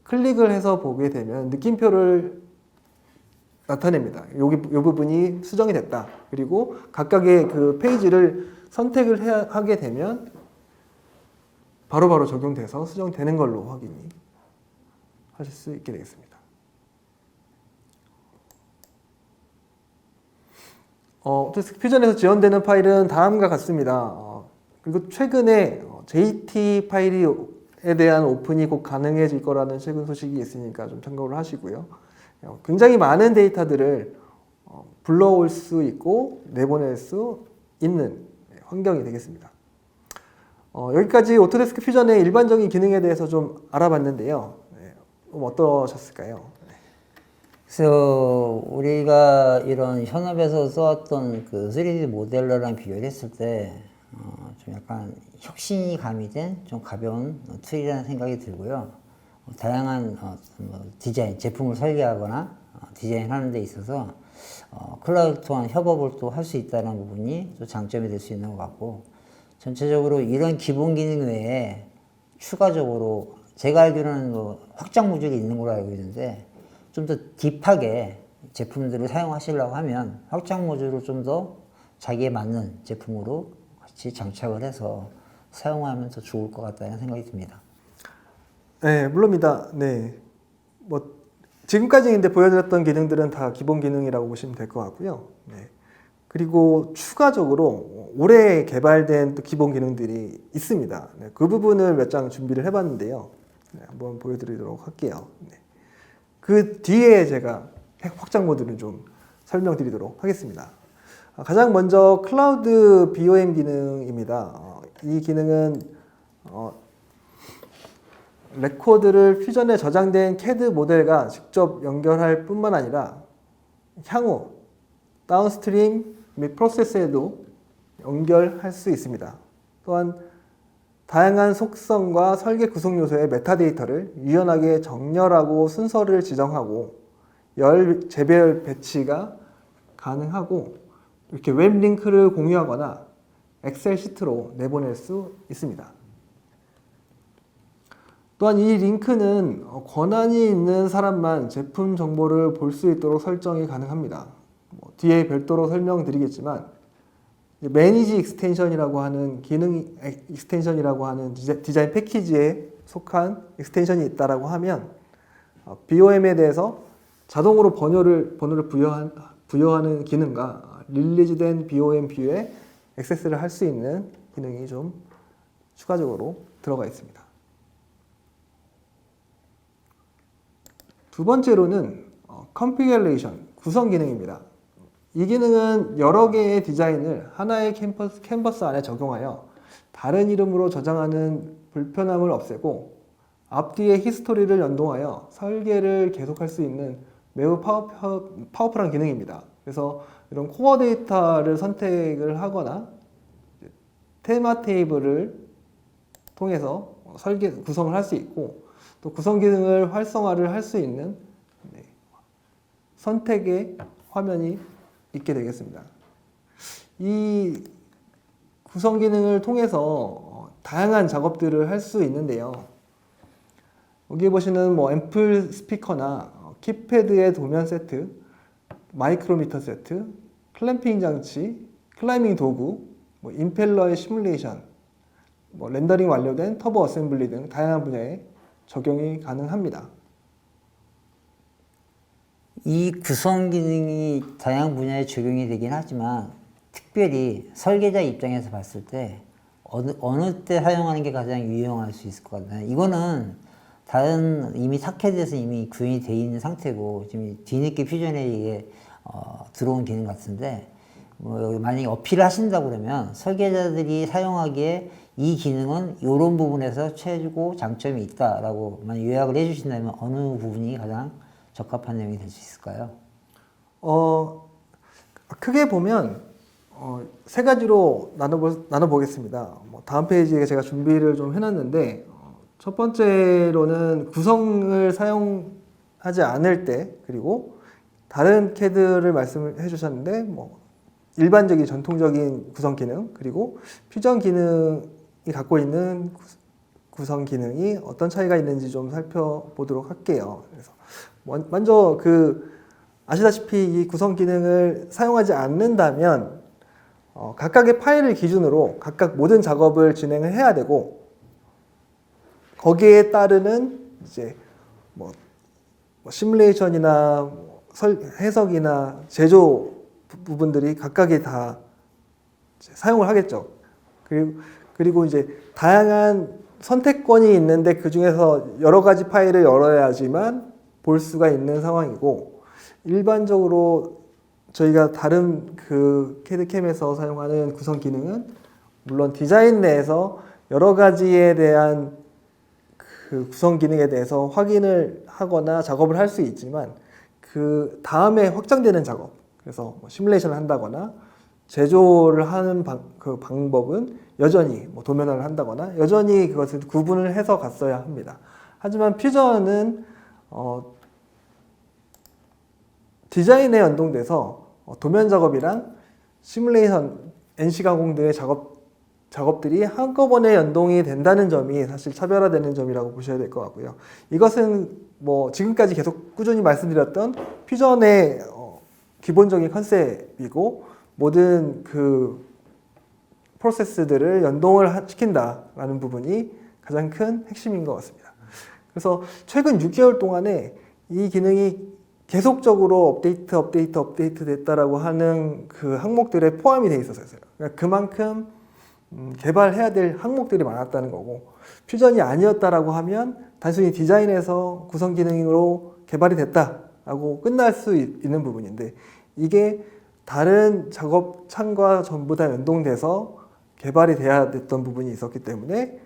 클릭을 해서 보게 되면 느낌표를 나타냅니다. 이 부분이 수정이 됐다. 그리고 각각의 그 페이지를 선택을 하게 되면 바로바로 적용돼서 수정되는 걸로 확인이 하실 수 있게 되겠습니다. 오토데스크 퓨전에서 지원되는 파일은 다음과 같습니다. 그리고 최근에 JT 파일에 대한 오픈이 곧 가능해질 거라는 최근 소식이 있으니까 좀 참고를 하시고요. 굉장히 많은 데이터들을 불러올 수 있고 내보낼 수 있는 환경이 되겠습니다. 여기까지 오토데스크 퓨전의 일반적인 기능에 대해서 좀 알아봤는데요. 어떠셨을까요? 그래서 우리가 이런 현업에서 써왔던 그 3D 모델러랑 비교를 했을 때 좀 약간 혁신이 가미된 좀 가벼운 툴이라는 생각이 들고요. 다양한 디자인, 제품을 설계하거나 디자인하는 데 있어서 클라우드 통한 협업을 또 할 수 있다는 부분이 또 장점이 될 수 있는 것 같고, 전체적으로 이런 기본 기능 외에 추가적으로 제가 알기로는 뭐 확장 모듈이 있는 걸로 알고 있는데, 좀 더 딥하게 제품들을 사용하시려고 하면 확장 모듈을 좀 더 자기에 맞는 제품으로 같이 장착을 해서 사용하면 더 좋을 것 같다는 생각이 듭니다. 네, 물론입니다. 네, 뭐 지금까지 근데 보여드렸던 기능들은 다 기본 기능이라고 보시면 될 것 같고요. 네. 그리고 추가적으로 올해 개발된 또 기본 기능들이 있습니다. 네, 그 부분을 몇 장 준비를 해봤는데요. 네, 한번 보여드리도록 할게요. 네. 그 뒤에 제가 확장 모드를 좀 설명드리도록 하겠습니다. 가장 먼저 클라우드 BOM 기능입니다. 이 기능은 레코드를 퓨전에 저장된 CAD 모델과 직접 연결할 뿐만 아니라 향후 다운스트림 및 프로세스에도 연결할 수 있습니다. 또한 다양한 속성과 설계 구성 요소의 메타데이터를 유연하게 정렬하고 순서를 지정하고 열 재배열 배치가 가능하고, 이렇게 웹 링크를 공유하거나 엑셀 시트로 내보낼 수 있습니다. 또한 이 링크는 권한이 있는 사람만 제품 정보를 볼 수 있도록 설정이 가능합니다. 뒤에 별도로 설명드리겠지만, 매니지 익스텐션이라고 하는 익스텐션이라고 하는 디자인 패키지에 속한 익스텐션이 있다라고 하면 BOM에 대해서 자동으로 번호를 부여하는 기능과 릴리즈된 BOM 뷰에 액세스를 할 수 있는 기능이 좀 추가적으로 들어가 있습니다. 두 번째로는 configuration, 구성 기능입니다. 이 기능은 여러 개의 디자인을 하나의 캔버스 안에 적용하여 다른 이름으로 저장하는 불편함을 없애고 앞뒤의 히스토리를 연동하여 설계를 계속할 수 있는 매우 파워풀한 기능입니다. 그래서 이런 코어 데이터를 선택을 하거나 테마 테이블을 통해서 구성을 할 수 있고, 또 구성 기능을 활성화를 할 수 있는 선택의 화면이 있게 되겠습니다. 이 구성 기능을 통해서 다양한 작업들을 할 수 있는데요. 여기 보시는 앰플 스피커나 키패드의 도면 세트, 마이크로미터 세트, 클램핑 장치, 클라이밍 도구, 임펠러의 시뮬레이션, 렌더링 완료된 터보 어셈블리 등 다양한 분야에 적용이 가능합니다. 이 구성 기능이 다양한 분야에 적용이 되긴 하지만, 특별히 설계자 입장에서 봤을 때 어느 때 사용하는 게 가장 유용할 수 있을 것 같나요? 이거는 다른 이미 타켓에서 이미 구현이 되어 있는 상태고 지금 뒤늦게 퓨전에 이게 들어온 기능 같은데, 만약에 어필을 하신다고 그러면 설계자들이 사용하기에 이 기능은 이런 부분에서 최고 장점이 있다라고 만약 요약을 해주신다면 어느 부분이 가장 적합한 내용이 될 수 있을까요? 크게 보면 세 가지로 나눠보겠습니다. 다음 페이지에 제가 준비를 좀 해놨는데, 첫 번째로는 구성을 사용하지 않을 때, 그리고 다른 CAD를 말씀을 해주셨는데 일반적인 전통적인 구성 기능, 그리고 퓨전 기능이 갖고 있는 구성 기능이 어떤 차이가 있는지 좀 살펴보도록 할게요. 그래서 먼저 아시다시피 이 구성 기능을 사용하지 않는다면 각각의 파일을 기준으로 각각 모든 작업을 진행을 해야 되고, 거기에 따르는 이제 뭐 시뮬레이션이나 해석이나 제조 부분들이 각각이 다 이제 사용을 하겠죠. 그리고 이제 다양한 선택권이 있는데 그 중에서 여러 가지 파일을 열어야지만 볼 수가 있는 상황이고, 일반적으로 저희가 다른 그 캐드캠에서 사용하는 구성 기능은 물론 디자인 내에서 여러 가지에 대한 그 구성 기능에 대해서 확인을 하거나 작업을 할 수 있지만, 그 다음에 확장되는 작업, 그래서 뭐 시뮬레이션을 한다거나 제조를 하는 그 방법은 여전히 뭐 도면화를 한다거나 여전히 그것을 구분을 해서 갔어야 합니다. 하지만 퓨전은 디자인에 연동돼서 도면 작업이랑 시뮬레이션, NC 가공 등의 작업들이 한꺼번에 연동이 된다는 점이 사실 차별화되는 점이라고 보셔야 될 것 같고요. 이것은 뭐 지금까지 계속 꾸준히 말씀드렸던 퓨전의 기본적인 컨셉이고, 모든 그 프로세스들을 연동을 시킨다라는 부분이 가장 큰 핵심인 것 같습니다. 그래서 최근 6개월 동안에 이 기능이 계속적으로 업데이트 됐다라고 하는 그 항목들에 포함이 되어 있었어요. 그러니까 그만큼 개발해야 될 항목들이 많았다는 거고, 퓨전이 아니었다라고 하면 단순히 디자인에서 구성 기능으로 개발이 됐다라고 끝날 수 있는 부분인데, 이게 다른 작업 창과 전부 다 연동돼서 개발이 돼야 됐던 부분이 있었기 때문에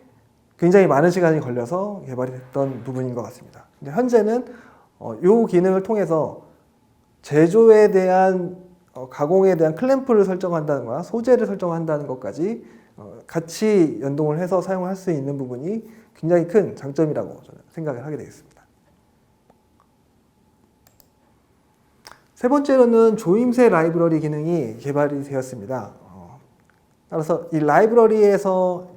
굉장히 많은 시간이 걸려서 개발이 됐던 부분인 것 같습니다. 근데 현재는 이 기능을 통해서 제조에 대한 가공에 대한 클램프를 설정한다거나 소재를 설정한다는 것까지 같이 연동을 해서 사용할 수 있는 부분이 굉장히 큰 장점이라고 저는 생각을 하게 되겠습니다. 세 번째로는 조임새 라이브러리 기능이 개발이 되었습니다. 따라서 이 라이브러리에서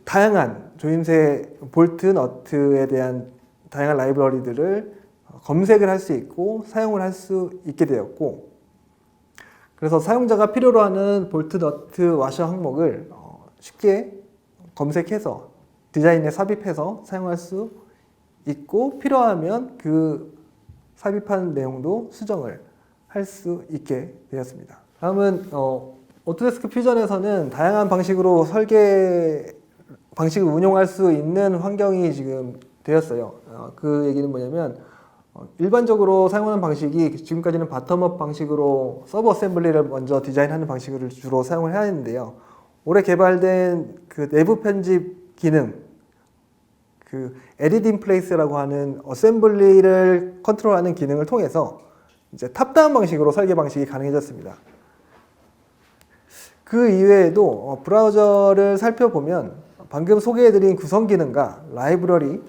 다양한 조임새 볼트, 너트에 대한 다양한 라이브러리들을 검색을 할 수 있고 사용을 할 수 있게 되었고, 그래서 사용자가 필요로 하는 볼트, 너트, 와셔 항목을 쉽게 검색해서 디자인에 삽입해서 사용할 수 있고, 필요하면 그 삽입한 내용도 수정을 할 수 있게 되었습니다. 다음은 오토데스크 퓨전에서는 다양한 방식으로 설계 방식을 운용할 수 있는 환경이 지금 되었어요. 그 얘기는 뭐냐면, 일반적으로 사용하는 방식이 지금까지는 바텀업 방식으로 서브 어셈블리를 먼저 디자인하는 방식을 주로 사용을 해야 했는데요. 올해 개발된 그 내부 편집 기능, 그 에디트 인 플레이스라고 하는 어셈블리를 컨트롤하는 기능을 통해서 이제 탑다운 방식으로 설계 방식이 가능해졌습니다. 그 이외에도 브라우저를 살펴보면 방금 소개해드린 구성 기능과 라이브러리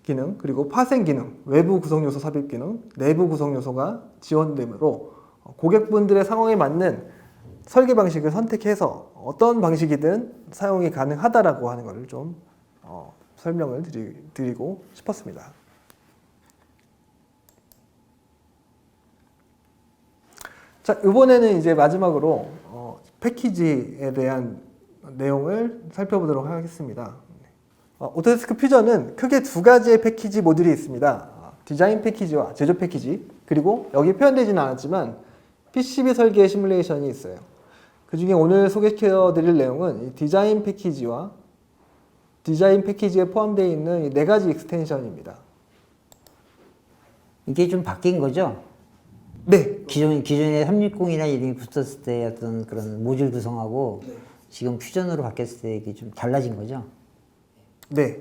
기능, 그리고 파생 기능, 외부 구성 요소 삽입 기능, 내부 구성 요소가 지원되므로 고객분들의 상황에 맞는 설계 방식을 선택해서 어떤 방식이든 사용이 가능하다라고 하는 것을 좀 설명을 드리고 싶었습니다. 자, 이번에는 이제 마지막으로 패키지에 대한 내용을 살펴보도록 하겠습니다. 오토데스크 퓨전은 크게 두 가지의 패키지 모듈이 있습니다. 디자인 패키지와 제조 패키지, 그리고 여기 표현되지는 않았지만 PCB 설계 시뮬레이션이 있어요. 그 중에 오늘 소개시켜 드릴 내용은 이 디자인 패키지와 디자인 패키지에 포함되어 있는 이 네 가지 익스텐션입니다. 이게 좀 바뀐 거죠? 네. 기존에 360이나 이름이 붙었을 때 어떤 그런 모듈 구성하고 지금 퓨전으로 바뀌었을 때 이게 좀 달라진 거죠? 네.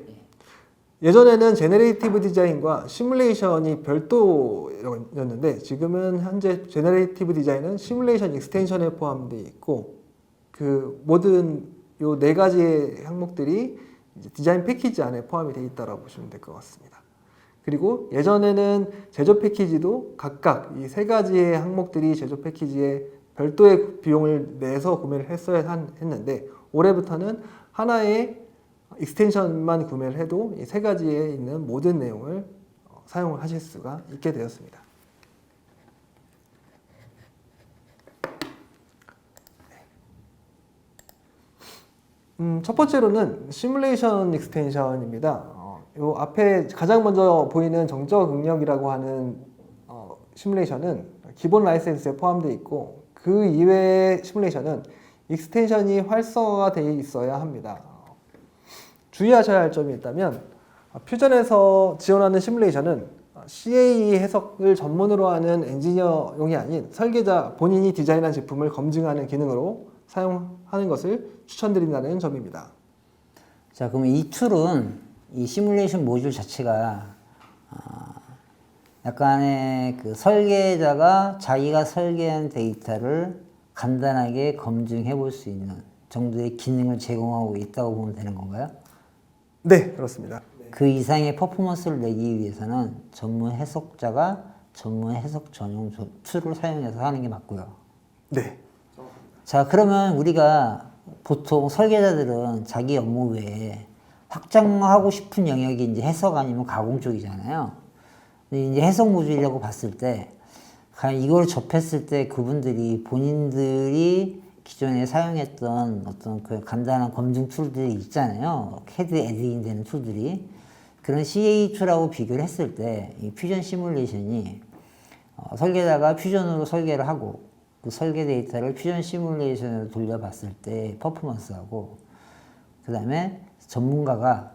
예전에는 제너레이티브 디자인과 시뮬레이션이 별도였는데, 지금은 현재 제너레이티브 디자인은 시뮬레이션 익스텐션에 포함되어 있고, 그 모든 요 네 가지의 항목들이 이제 디자인 패키지 안에 포함이 되어 있다고 보시면 될 것 같습니다. 그리고 예전에는 제조 패키지도 각각 이 세 가지의 항목들이 제조 패키지에 별도의 비용을 내서 구매를 했는데, 올해부터는 하나의 익스텐션만 구매를 해도 이 세 가지에 있는 모든 내용을 사용을 하실 수가 있게 되었습니다. 첫 번째로는 시뮬레이션 익스텐션입니다. 요 앞에 가장 먼저 보이는 정적 응력이라고 하는 시뮬레이션은 기본 라이센스에 포함되어 있고, 그 이외의 시뮬레이션은 익스텐션이 활성화가 되어 있어야 합니다. 주의하셔야 할 점이 있다면, 퓨전에서 지원하는 시뮬레이션은 CAE 해석을 전문으로 하는 엔지니어용이 아닌 설계자 본인이 디자인한 제품을 검증하는 기능으로 사용하는 것을 추천드린다는 점입니다. 자, 그럼 이 툴은 이 시뮬레이션 모듈 자체가 약간의 그 설계자가 자기가 설계한 데이터를 간단하게 검증해 볼 수 있는 정도의 기능을 제공하고 있다고 보면 되는 건가요? 네, 그렇습니다. 그 이상의 퍼포먼스를 내기 위해서는 전문 해석자가 전문 해석 전용 툴을 사용해서 하는 게 맞고요. 네. 자, 그러면 우리가 보통 설계자들은 자기 업무 외에 확장하고 싶은 영역이 이제 해석 아니면 가공 쪽이잖아요. 근데 이제 해석 모듈이라고 봤을 때, 과연 이걸 접했을 때 그분들이 본인들이 기존에 사용했던 어떤 그 간단한 검증 툴들이 있잖아요. CAD 에디팅 되는 툴들이. 그런 CA 툴하고 비교를 했을 때, 이 퓨전 시뮬레이션이 설계자가 퓨전으로 설계를 하고, 그 설계 데이터를 퓨전 시뮬레이션으로 돌려봤을 때 퍼포먼스하고, 그 다음에 전문가가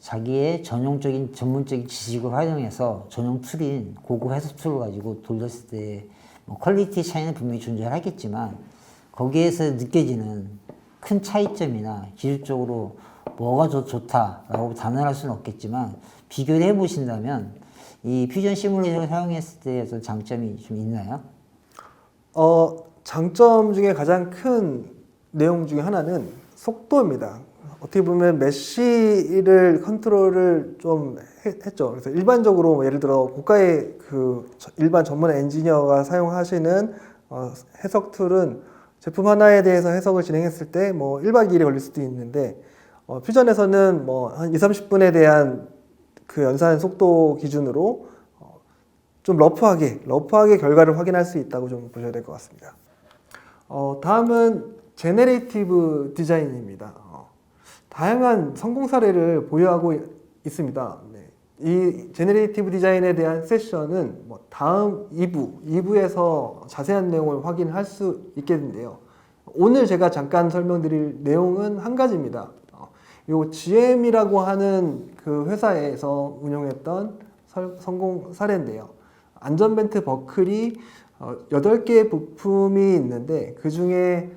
자기의 전용적인 전문적인 지식을 활용해서 전용 툴인 고급 해석 툴을 가지고 돌렸을 때 뭐 퀄리티 차이는 분명히 존재하겠지만, 거기에서 느껴지는 큰 차이점이나 기술적으로 뭐가 좋다라고 단언할 수는 없겠지만, 비교를 해보신다면 이 퓨전 시뮬레이션을 사용했을 때 어떤 장점이 좀 있나요? 장점 중에 가장 큰 내용 중에 하나는 속도입니다. 어떻게 보면 메쉬를 컨트롤을 좀 했죠. 그래서 일반적으로 뭐 예를 들어 고가의 그 일반 전문 엔지니어가 사용하시는 해석 툴은 제품 하나에 대해서 해석을 진행했을 때 뭐 1박 2일이 걸릴 수도 있는데, 퓨전에서는 뭐 한 2-30분에 대한 그 연산 속도 기준으로 좀 러프하게 결과를 확인할 수 있다고 좀 보셔야 될 것 같습니다. 다음은 제네레이티브 디자인입니다. 다양한 성공 사례를 보유하고 있습니다. 네. 이 제네레이티브 디자인에 대한 세션은 뭐 다음 2부에서 자세한 내용을 확인할 수 있겠는데요. 오늘 제가 잠깐 설명드릴 내용은 한 가지입니다. 요 GM이라고 하는 그 회사에서 운영했던 성공 사례인데요. 안전벨트 버클이 8개의 부품이 있는데, 그 중에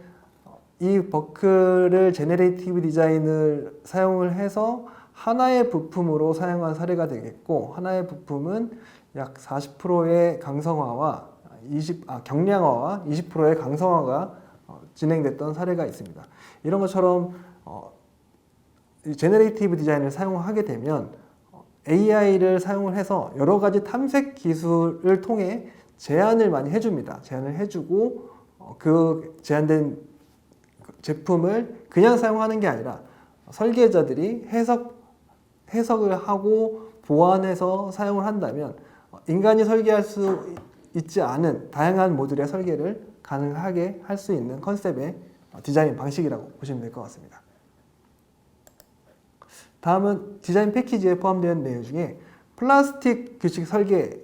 이 버클을 제네레이티브 디자인을 사용을 해서 하나의 부품으로 사용한 사례가 되겠고, 하나의 부품은 약 40%의 강성화와 경량화와 20%의 강성화가 진행됐던 사례가 있습니다. 이런 것처럼 제네레이티브 디자인을 사용하게 되면 AI를 사용을 해서 여러 가지 탐색 기술을 통해 제안을 많이 해줍니다. 제안을 해주고 그 제안된 제품을 그냥 사용하는 게 아니라 설계자들이 해석을 하고 보완해서 사용을 한다면 인간이 설계할 수 있지 않은 다양한 모듈의 설계를 가능하게 할 수 있는 컨셉의 디자인 방식이라고 보시면 될 것 같습니다. 다음은 디자인 패키지에 포함되어 내용 중에 플라스틱 규칙 설계에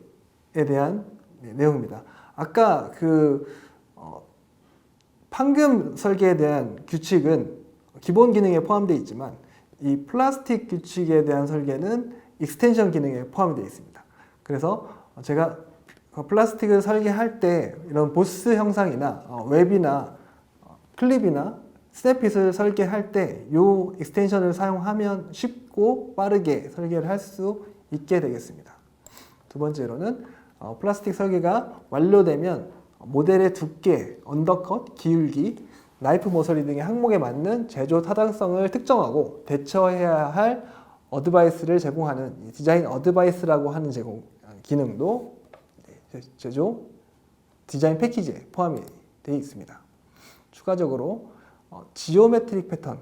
대한 내용입니다. 아까 그 판금 설계에 대한 규칙은 기본 기능에 포함되어 있지만, 이 플라스틱 규칙에 대한 설계는 익스텐션 기능에 포함되어 있습니다. 그래서 제가 플라스틱을 설계할 때 이런 보스 형상이나 웹이나 클립이나 스냅핏을 설계할 때 이 익스텐션을 사용하면 쉽고 빠르게 설계를 할 수 있게 되겠습니다. 두 번째로는 플라스틱 설계가 완료되면 모델의 두께, 언더컷, 기울기, 나이프 모서리 등의 항목에 맞는 제조 타당성을 특정하고 대처해야 할 어드바이스를 제공하는 디자인 어드바이스라고 하는 기능도 제조 디자인 패키지에 포함이 되어 있습니다. 추가적으로 지오메트릭 패턴,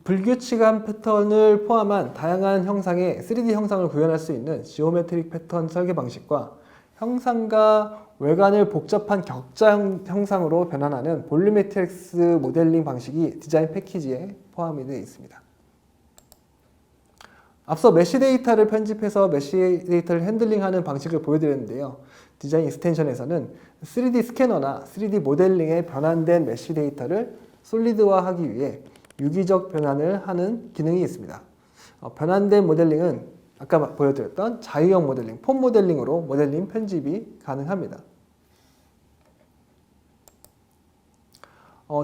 불규칙한 패턴을 포함한 다양한 형상의 3D 형상을 구현할 수 있는 지오메트릭 패턴 설계 방식과 형상과 외관을 복잡한 격자 형상으로 변환하는 볼륨매트릭스 모델링 방식이 디자인 패키지에 포함이 되어 있습니다. 앞서 메쉬 데이터를 편집해서 메쉬 데이터를 핸들링하는 방식을 보여드렸는데요. 디자인 익스텐션에서는 3D 스캐너나 3D 모델링에 변환된 메쉬 데이터를 솔리드화하기 위해 유기적 변환을 하는 기능이 있습니다. 변환된 모델링은 아까 보여드렸던 자유형 모델링, 폼 모델링으로 모델링 편집이 가능합니다.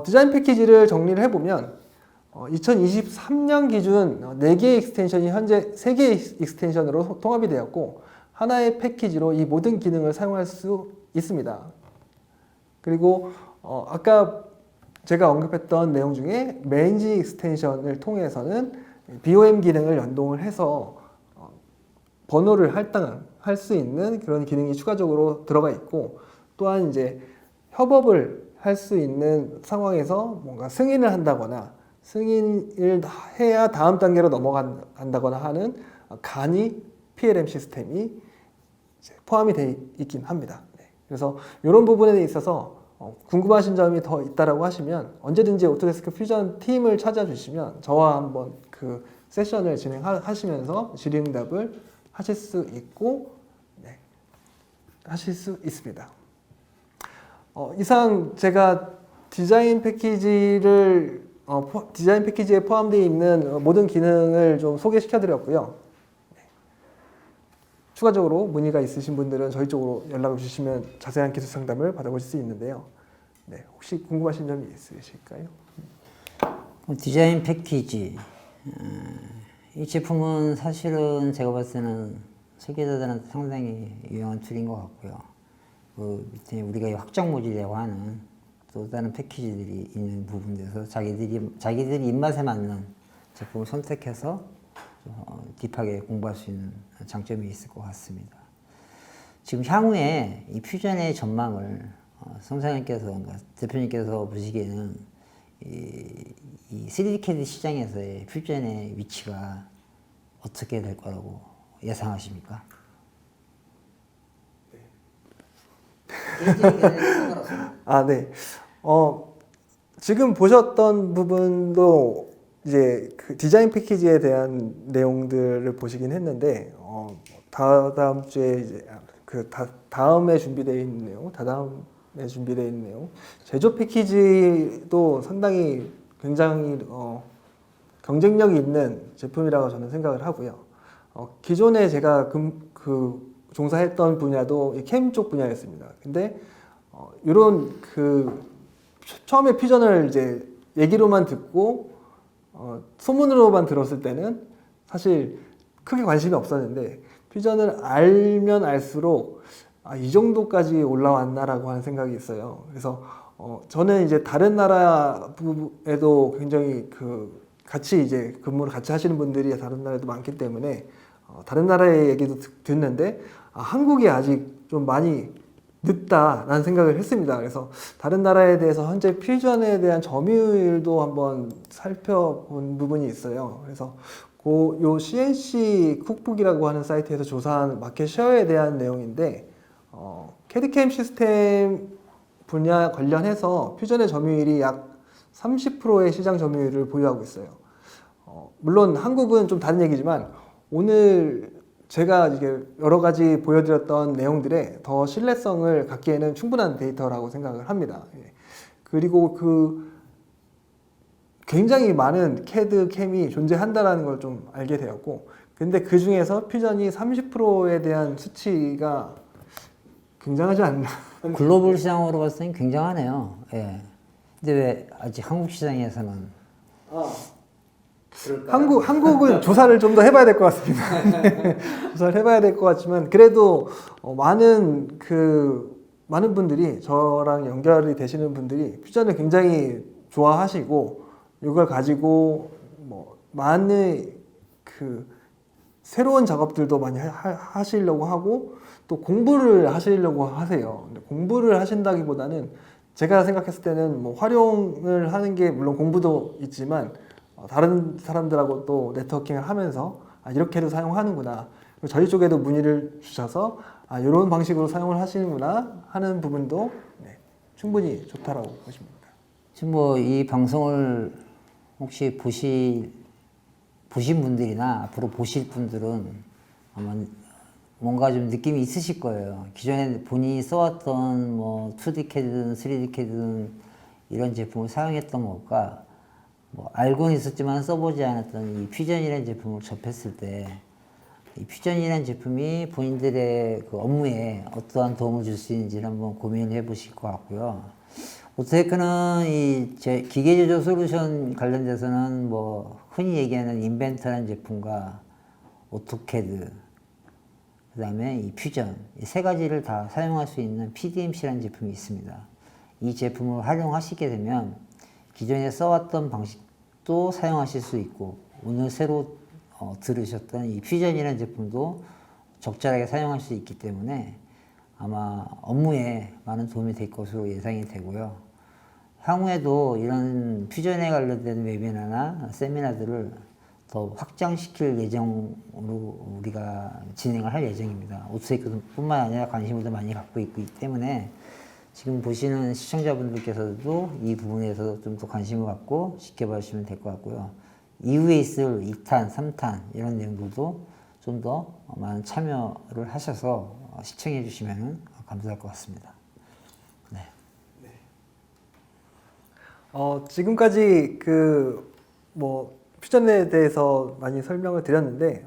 디자인 패키지를 정리를 해보면 2023년 기준 4개의 익스텐션이 현재 3개의 익스텐션으로 통합이 되었고 하나의 패키지로 이 모든 기능을 사용할 수 있습니다. 그리고 아까 제가 언급했던 내용 중에 매니지 익스텐션을 통해서는 BOM 기능을 연동을 해서 번호를 할당할 수 있는 그런 기능이 추가적으로 들어가 있고 또한 이제 협업을 할 수 있는 상황에서 뭔가 승인을 한다거나 승인을 해야 다음 단계로 넘어간다거나 하는 간이 PLM 시스템이 포함이 되어 있긴 합니다. 그래서 이런 부분에 있어서 궁금하신 점이 더 있다라고 하시면 언제든지 오토데스크 퓨전 팀을 찾아주시면 저와 한번 그 세션을 진행하시면서 질의응답을 하실 수 있고 하실 수 있습니다. 이상 제가 디자인 패키지에 포함되어 있는 모든 기능을 좀 소개시켜 드렸고요. 추가적으로 문의가 있으신 분들은 저희 쪽으로 연락을 주시면 자세한 기술 상담을 받아보실 수 있는데요. 혹시 궁금하신 점이 있으실까요? 디자인 패키지. 이 제품은 사실은 제가 봤을 때는 설계자들한테 상당히 유용한 툴인 것 같고요. 그 밑에 우리가 확장 모듈이라고 하는 또 다른 패키지들이 있는 부분에서 자기들이 입맛에 맞는 제품을 선택해서 딥하게 공부할 수 있는 장점이 있을 것 같습니다. 지금 향후에 이 퓨전의 전망을 성사님께서, 그러니까 대표님께서 보시기에는 이 3D CAD 시장에서의 퓨전의 위치가 어떻게 될 거라고 예상하십니까? 네. 지금 보셨던 부분도 이제 그 디자인 패키지에 대한 내용들을 보시긴 했는데, 다다음 주에 이제 다음에 준비되어 있는 내용, 다다음에 준비되어 있는 내용, 제조 패키지도 상당히 굉장히 경쟁력이 있는 제품이라고 저는 생각을 하고요. 기존에 제가 종사했던 분야도 이 캠 쪽 분야였습니다. 근데 이런 처음에 퓨전을 이제 얘기로만 듣고 소문으로만 들었을 때는 사실 크게 관심이 없었는데 퓨전을 알면 알수록 이 정도까지 올라왔나라고 하는 생각이 있어요. 그래서 저는 이제 다른 나라에도 굉장히 같이 이제 근무를 같이 하시는 분들이 다른 나라에도 많기 때문에 다른 나라의 얘기도 듣는데 한국이 아직 좀 많이 늦다라는 생각을 했습니다. 그래서 다른 나라에 대해서 현재 퓨전에 대한 점유율도 한번 살펴본 부분이 있어요. 그래서 요 CNC 쿡북이라고 하는 사이트에서 조사한 마켓 쉐어에 대한 내용인데 캐드캠 시스템 분야 관련해서 퓨전의 점유율이 약 30%의 시장 점유율을 보유하고 있어요. 물론 한국은 좀 다른 얘기지만 오늘 제가 이게 여러 가지 보여드렸던 내용들에 더 신뢰성을 갖기에는 충분한 데이터라고 생각을 합니다. 그리고 굉장히 많은 CAD, 캠이 존재한다는 걸 좀 알게 되었고, 근데 그 중에서 퓨전이 30%에 대한 수치가 굉장하지 않나. 글로벌 시장으로 봤을 때는 굉장하네요. 예. 근데 왜 아직 한국 시장에서는 한국은 조사를 좀 더 해봐야 될 것 같습니다. 조사를 해봐야 될 것 같지만 그래도 많은 분들이 저랑 연결이 되시는 분들이 퓨전을 굉장히 좋아하시고 이걸 가지고 많은 새로운 작업들도 많이 하시려고 하고 또 공부를 하시려고 하세요. 근데 공부를 하신다기보다는 제가 생각했을 때는 활용을 하는 게 물론 공부도 있지만 다른 사람들하고 또 네트워킹을 하면서 이렇게도 사용하는구나. 저희 쪽에도 문의를 주셔서 이런 방식으로 사용을 하시는구나 하는 부분도 네, 충분히 좋다라고 보십니다. 지금 뭐 이 방송을 혹시 보신 분들이나 앞으로 보실 분들은 아마 뭔가 좀 느낌이 있으실 거예요. 기존에 본인이 써왔던 뭐 2D CAD든 3D CAD든 이런 제품을 사용했던 것과 뭐 알고는 있었지만 써보지 않았던 이 퓨전이라는 제품을 접했을 때 이 퓨전이라는 제품이 본인들의 그 업무에 어떠한 도움을 줄 수 있는지를 한번 고민을 해보실 것 같고요. 오토데크는 이 기계 제조 솔루션 관련돼서는 뭐 흔히 얘기하는 인벤터라는 제품과 오토캐드, 그 다음에 이 퓨전, 이 세 가지를 다 사용할 수 있는 PDMC라는 제품이 있습니다. 이 제품을 활용하시게 되면 기존에 써왔던 방식도 사용하실 수 있고, 오늘 새로 들으셨던 이 퓨전이라는 제품도 적절하게 사용할 수 있기 때문에 아마 업무에 많은 도움이 될 것으로 예상이 되고요. 향후에도 이런 퓨전에 관련된 웨비나나 세미나들을 더 확장시킬 예정으로 우리가 진행을 할 예정입니다. 오토데크뿐만 아니라 관심을 더 많이 갖고 있기 때문에 지금 보시는 시청자분들께서도 이 부분에서 좀 더 관심을 갖고 지켜봐 주시면 될 것 같고요. 이후에 있을 2탄, 3탄 이런 내용들도 좀 더 많은 참여를 하셔서 시청해 주시면 감사할 것 같습니다. 네. 지금까지 뭐 퓨전에 대해서 많이 설명을 드렸는데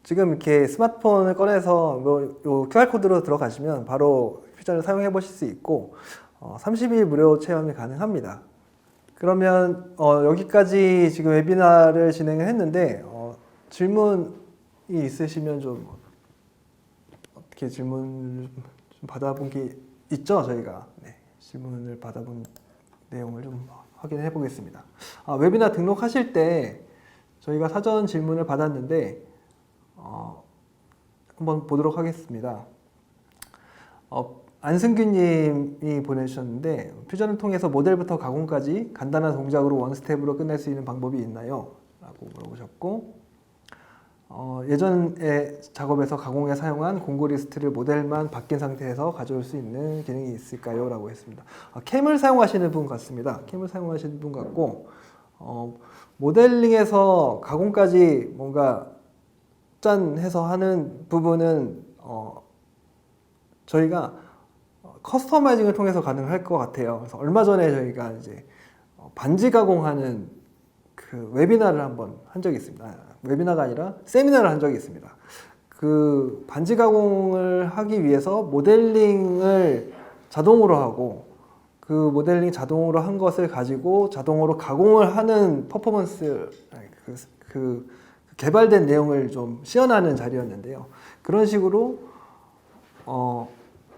지금 이렇게 스마트폰을 꺼내서 요 QR코드로 들어가시면 바로 퓨전을 사용해 보실 수 있고 30일 무료 체험이 가능합니다. 그러면 여기까지 지금 웨비나를 진행을 했는데 질문이 있으시면 좀 어떻게 질문을 좀 받아본 게 있죠? 저희가 네, 질문을 받아본 내용을 좀 확인해 보겠습니다. 웨비나 등록하실 때 저희가 사전 질문을 받았는데 한번 보도록 하겠습니다. 안승규님이 보내주셨는데 퓨전을 통해서 모델부터 가공까지 간단한 동작으로 원스텝으로 끝낼 수 있는 방법이 있나요? 라고 물어보셨고 예전의 작업에서 가공에 사용한 공구 리스트를 모델만 바뀐 상태에서 가져올 수 있는 기능이 있을까요? 라고 했습니다. 캠을 사용하시는 분 같습니다. 캠을 사용하시는 분 같고 모델링에서 가공까지 뭔가 짠 해서 하는 부분은 저희가 커스터마이징을 통해서 가능할 것 같아요. 그래서 얼마 전에 저희가 이제 반지 가공하는 그 웨비나를 한번 한 적이 있습니다. 웨비나가 아니라 세미나를 한 적이 있습니다. 그 반지 가공을 하기 위해서 모델링을 자동으로 하고 그 모델링 자동으로 한 것을 가지고 자동으로 가공을 하는 퍼포먼스 그 개발된 내용을 좀 시연하는 자리였는데요. 그런 식으로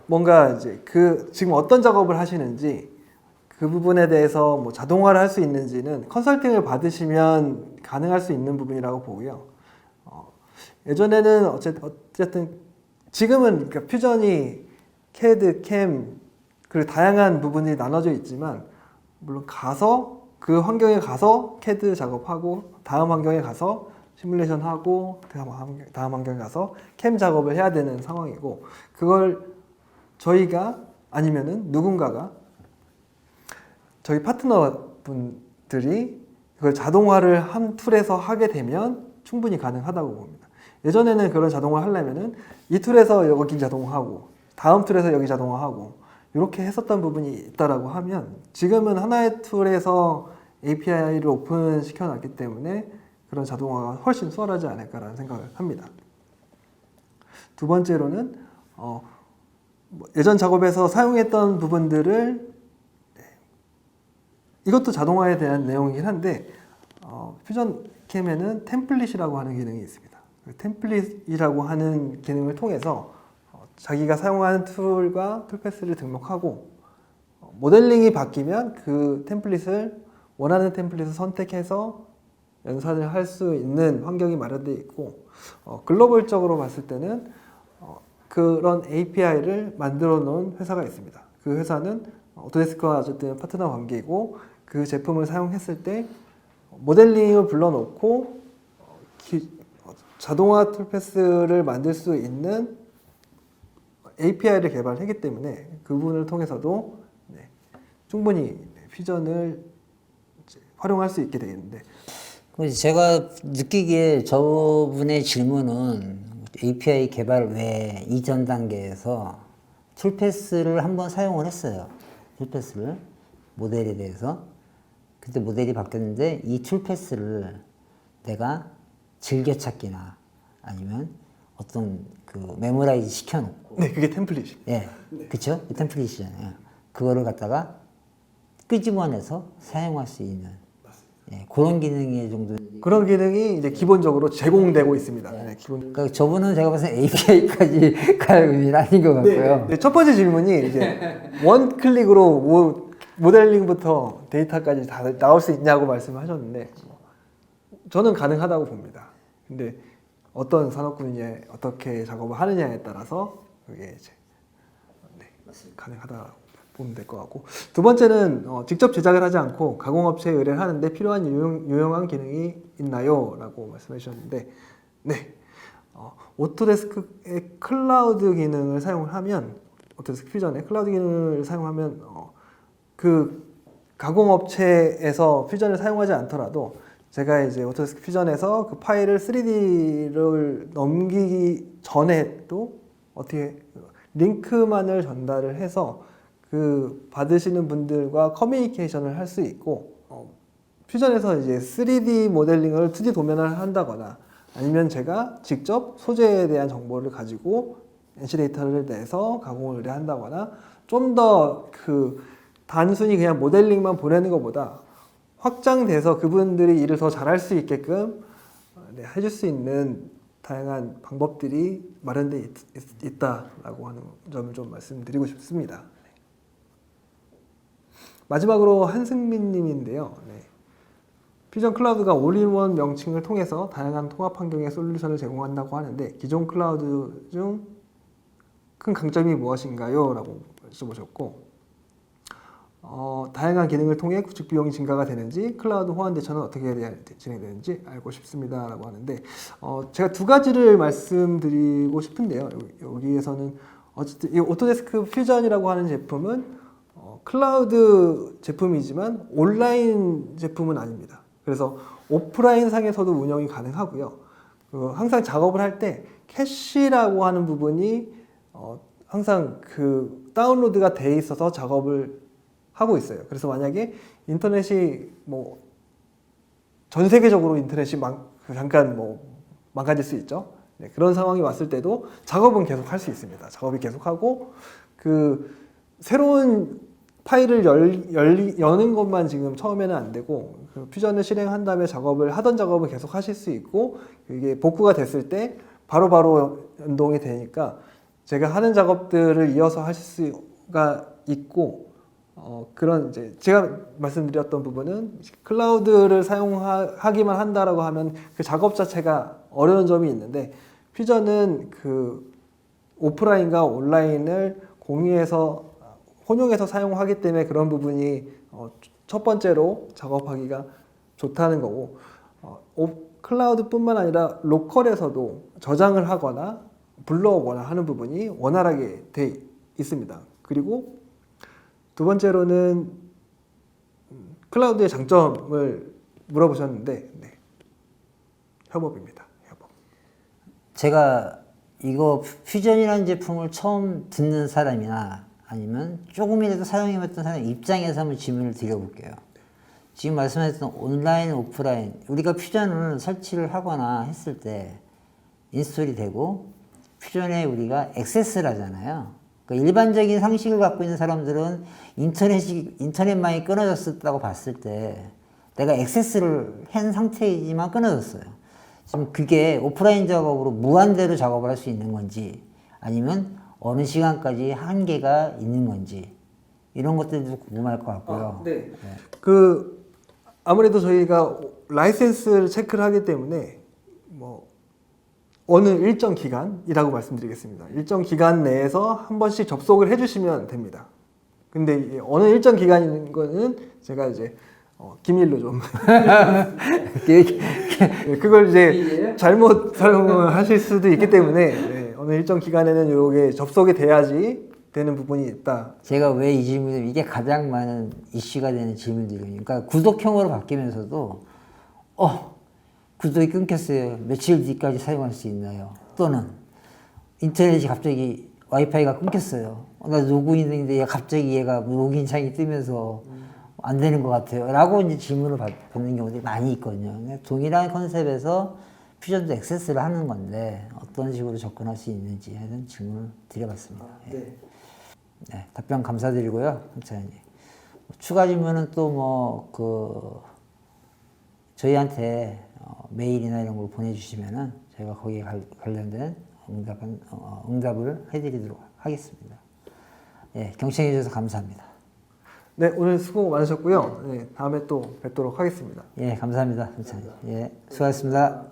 뭔가 이제 지금 어떤 작업을 하시는지 그 부분에 대해서 뭐 자동화를 할 수 있는지는 컨설팅을 받으시면 가능할 수 있는 부분이라고 보고요. 예전에는 어쨌든 지금은 그러니까 퓨전이 CAD, CAM 그리고 다양한 부분이 나눠져 있지만 물론 가서 그 환경에 가서 CAD 작업하고 다음 환경에 가서 시뮬레이션 하고 다음 환경에 가서 CAM 작업을 해야 되는 상황이고 그걸 저희가 아니면은 누군가가 저희 파트너분들이 그걸 자동화를 한 툴에서 하게 되면 충분히 가능하다고 봅니다. 예전에는 그런 자동화 하려면은 이 툴에서 여기 자동화하고 다음 툴에서 여기 자동화하고 이렇게 했었던 부분이 있다라고 하면 지금은 하나의 툴에서 API를 오픈 시켜놨기 때문에 그런 자동화가 훨씬 수월하지 않을까라는 생각을 합니다. 두 번째로는 예전 작업에서 사용했던 부분들을 이것도 자동화에 대한 내용이긴 한데 퓨전 캠에는 템플릿이라고 하는 기능이 있습니다. 템플릿이라고 하는 기능을 통해서 자기가 사용하는 툴과 툴패스를 등록하고 모델링이 바뀌면 그 템플릿을 원하는 템플릿을 선택해서 연산을 할 수 있는 환경이 마련되어 있고 글로벌적으로 봤을 때는 그런 API를 만들어 놓은 회사가 있습니다. 그 회사는 오토데스크와 어쨌든 파트너 관계이고 그 제품을 사용했을 때 모델링을 불러놓고 자동화 툴패스를 만들 수 있는 API를 개발했기 때문에 그 부분을 통해서도 네, 충분히 퓨전을 이제 활용할 수 있게 되겠는데 그래서 제가 느끼기에 저분의 질문은 API 개발 외에 이전 단계에서 툴패스를 한번 사용을 했어요. 툴패스를 모델에 대해서. 그때 모델이 바뀌었는데 이 툴패스를 내가 즐겨찾기나 아니면 어떤 그 메모라이즈 시켜놓고 네, 그게 템플릿입니다. 예, 그쵸? 템플릿이잖아요. 그거를 갖다가 끄집어내서 사용할 수 있는 예, 그런 기능의 정도. 그런 기능이 이제 기본적으로 제공되고 있습니다. 네, 기본. 그러니까 저분은 제가 봐서 API까지 갈 의미는 아닌 것 같고요. 네, 첫 번째 질문이 이제 원 클릭으로 모델링부터 데이터까지 다 나올 수 있냐고 말씀하셨는데 저는 가능하다고 봅니다. 근데 어떤 산업 분야에 어떻게 작업을 하느냐에 따라서 그게 이제 네, 가능하다고 보면 될 것 같고 두 번째는 직접 제작을 하지 않고 가공업체에 의뢰를 하는데 필요한 유용한 기능이 있나요? 라고 말씀해 주셨는데 네, 오토데스크의 클라우드 기능을 사용을 하면 오토데스크 퓨전의 클라우드 기능을 사용하면 그 가공업체에서 퓨전을 사용하지 않더라도 제가 이제 오토데스크 퓨전에서 그 파일을 3D를 넘기기 전에도 어떻게 링크만을 전달을 해서 그 받으시는 분들과 커뮤니케이션을 할 수 있고 퓨전에서 이제 3D 모델링을 2D 도면을 한다거나 아니면 제가 직접 소재에 대한 정보를 가지고 NC 데이터를 내서 가공을 의뢰한다거나 좀 더 그 단순히 그냥 모델링만 보내는 것보다 확장돼서 그분들이 일을 더 잘할 수 있게끔 네, 해줄 수 있는 다양한 방법들이 마련되어 있다라고 하는 점을 좀 말씀드리고 싶습니다. 마지막으로 한승민 님인데요. 네. 퓨전 클라우드가 올인원 명칭을 통해서 다양한 통합 환경의 솔루션을 제공한다고 하는데 기존 클라우드 중 큰 강점이 무엇인가요? 라고 여쭤보셨고 다양한 기능을 통해 구축 비용이 증가가 되는지 클라우드 호환 대처는 어떻게 진행되는지 알고 싶습니다. 라고 하는데 제가 두 가지를 말씀드리고 싶은데요. 여기에서는 어쨌든 이 오토데스크 퓨전이라고 하는 제품은 클라우드 제품이지만 온라인 제품은 아닙니다. 그래서 오프라인 상에서도 운영이 가능하고요. 항상 작업을 할 때 캐시라고 하는 부분이 항상 그 다운로드가 돼 있어서 작업을 하고 있어요. 그래서 만약에 인터넷이 뭐 전 세계적으로 인터넷이 잠깐 뭐 망가질 수 있죠. 네, 그런 상황이 왔을 때도 작업은 계속 할 수 있습니다. 작업이 계속하고 그 새로운 파일을 여는 것만 지금 처음에는 안 되고 그 퓨전을 실행한 다음에 하던 작업을 계속 하실 수 있고 이게 복구가 됐을 때 바로바로 연동이 되니까 제가 하는 작업들을 이어서 하실 수가 있고 그런 이제 제가 말씀드렸던 부분은 클라우드를 사용하기만 한다라고 하면 그 작업 자체가 어려운 점이 있는데 퓨전은 그 오프라인과 온라인을 혼용해서 사용하기 때문에 그런 부분이 첫 번째로 작업하기가 좋다는 거고 클라우드뿐만 아니라 로컬에서도 저장을 하거나 불러오거나 하는 부분이 원활하게 돼 있습니다. 그리고 두 번째로는 클라우드의 장점을 물어보셨는데 네. 협업입니다. 협업. 제가 이거 퓨전이라는 제품을 처음 듣는 사람이나 아니면 조금이라도 사용해봤던 사람 입장에서 한번 질문을 드려볼게요. 지금 말씀하셨던 온라인, 오프라인 우리가 퓨전을 설치를 하거나 했을 때 인스톨이 되고 퓨전에 우리가 액세스를 하잖아요. 그러니까 일반적인 상식을 갖고 있는 사람들은 인터넷망이 끊어졌다고 봤을 때 내가 액세스를 한 상태이지만 끊어졌어요. 지금 그게 오프라인 작업으로 무한대로 작업을 할 수 있는 건지 아니면 어느 시간까지 한계가 있는 건지 이런 것들도 궁금할 것 같고요. 네. 그 아무래도 저희가 라이센스를 체크를 하기 때문에 뭐 어느 일정 기간이라고 말씀드리겠습니다. 일정 기간 내에서 한 번씩 접속을 해주시면 됩니다. 근데 어느 일정 기간인 거는 제가 이제 기밀로 좀 네, 그걸 이제 잘못 사용을 하실 수도 있기 때문에 네, 어느 일정 기간에는 이게 접속이 돼야지 되는 부분이 있다. 제가 왜 이 질문을 이게 가장 많은 이슈가 되는 질문들이에요. 그러니까 구독형으로 바뀌면서도 구독이 끊겼어요. 며칠 뒤까지 사용할 수 있나요? 또는 인터넷이 갑자기 와이파이가 끊겼어요. 나 로그인했는데 갑자기 얘가 로그인 창이 뜨면서 안 되는 것 같아요. 라고 이제 질문을 받는 경우들이 많이 있거든요. 그러니까 동일한 컨셉에서 퓨전도 액세스를 하는 건데 어떤 식으로 접근할 수 있는지 하는 질문을 드려봤습니다. 네. 네, 답변 감사드리고요. 선생님. 추가 질문은 또 저희한테 메일이나 이런 걸 보내주시면은 저희가 거기에 관련된 응답을 해드리도록 하겠습니다. 예, 경청해 주셔서 감사합니다. 네, 오늘 수고 많으셨고요. 네, 다음에 또 뵙도록 하겠습니다. 예, 감사합니다. 선생님. 예, 수고하셨습니다.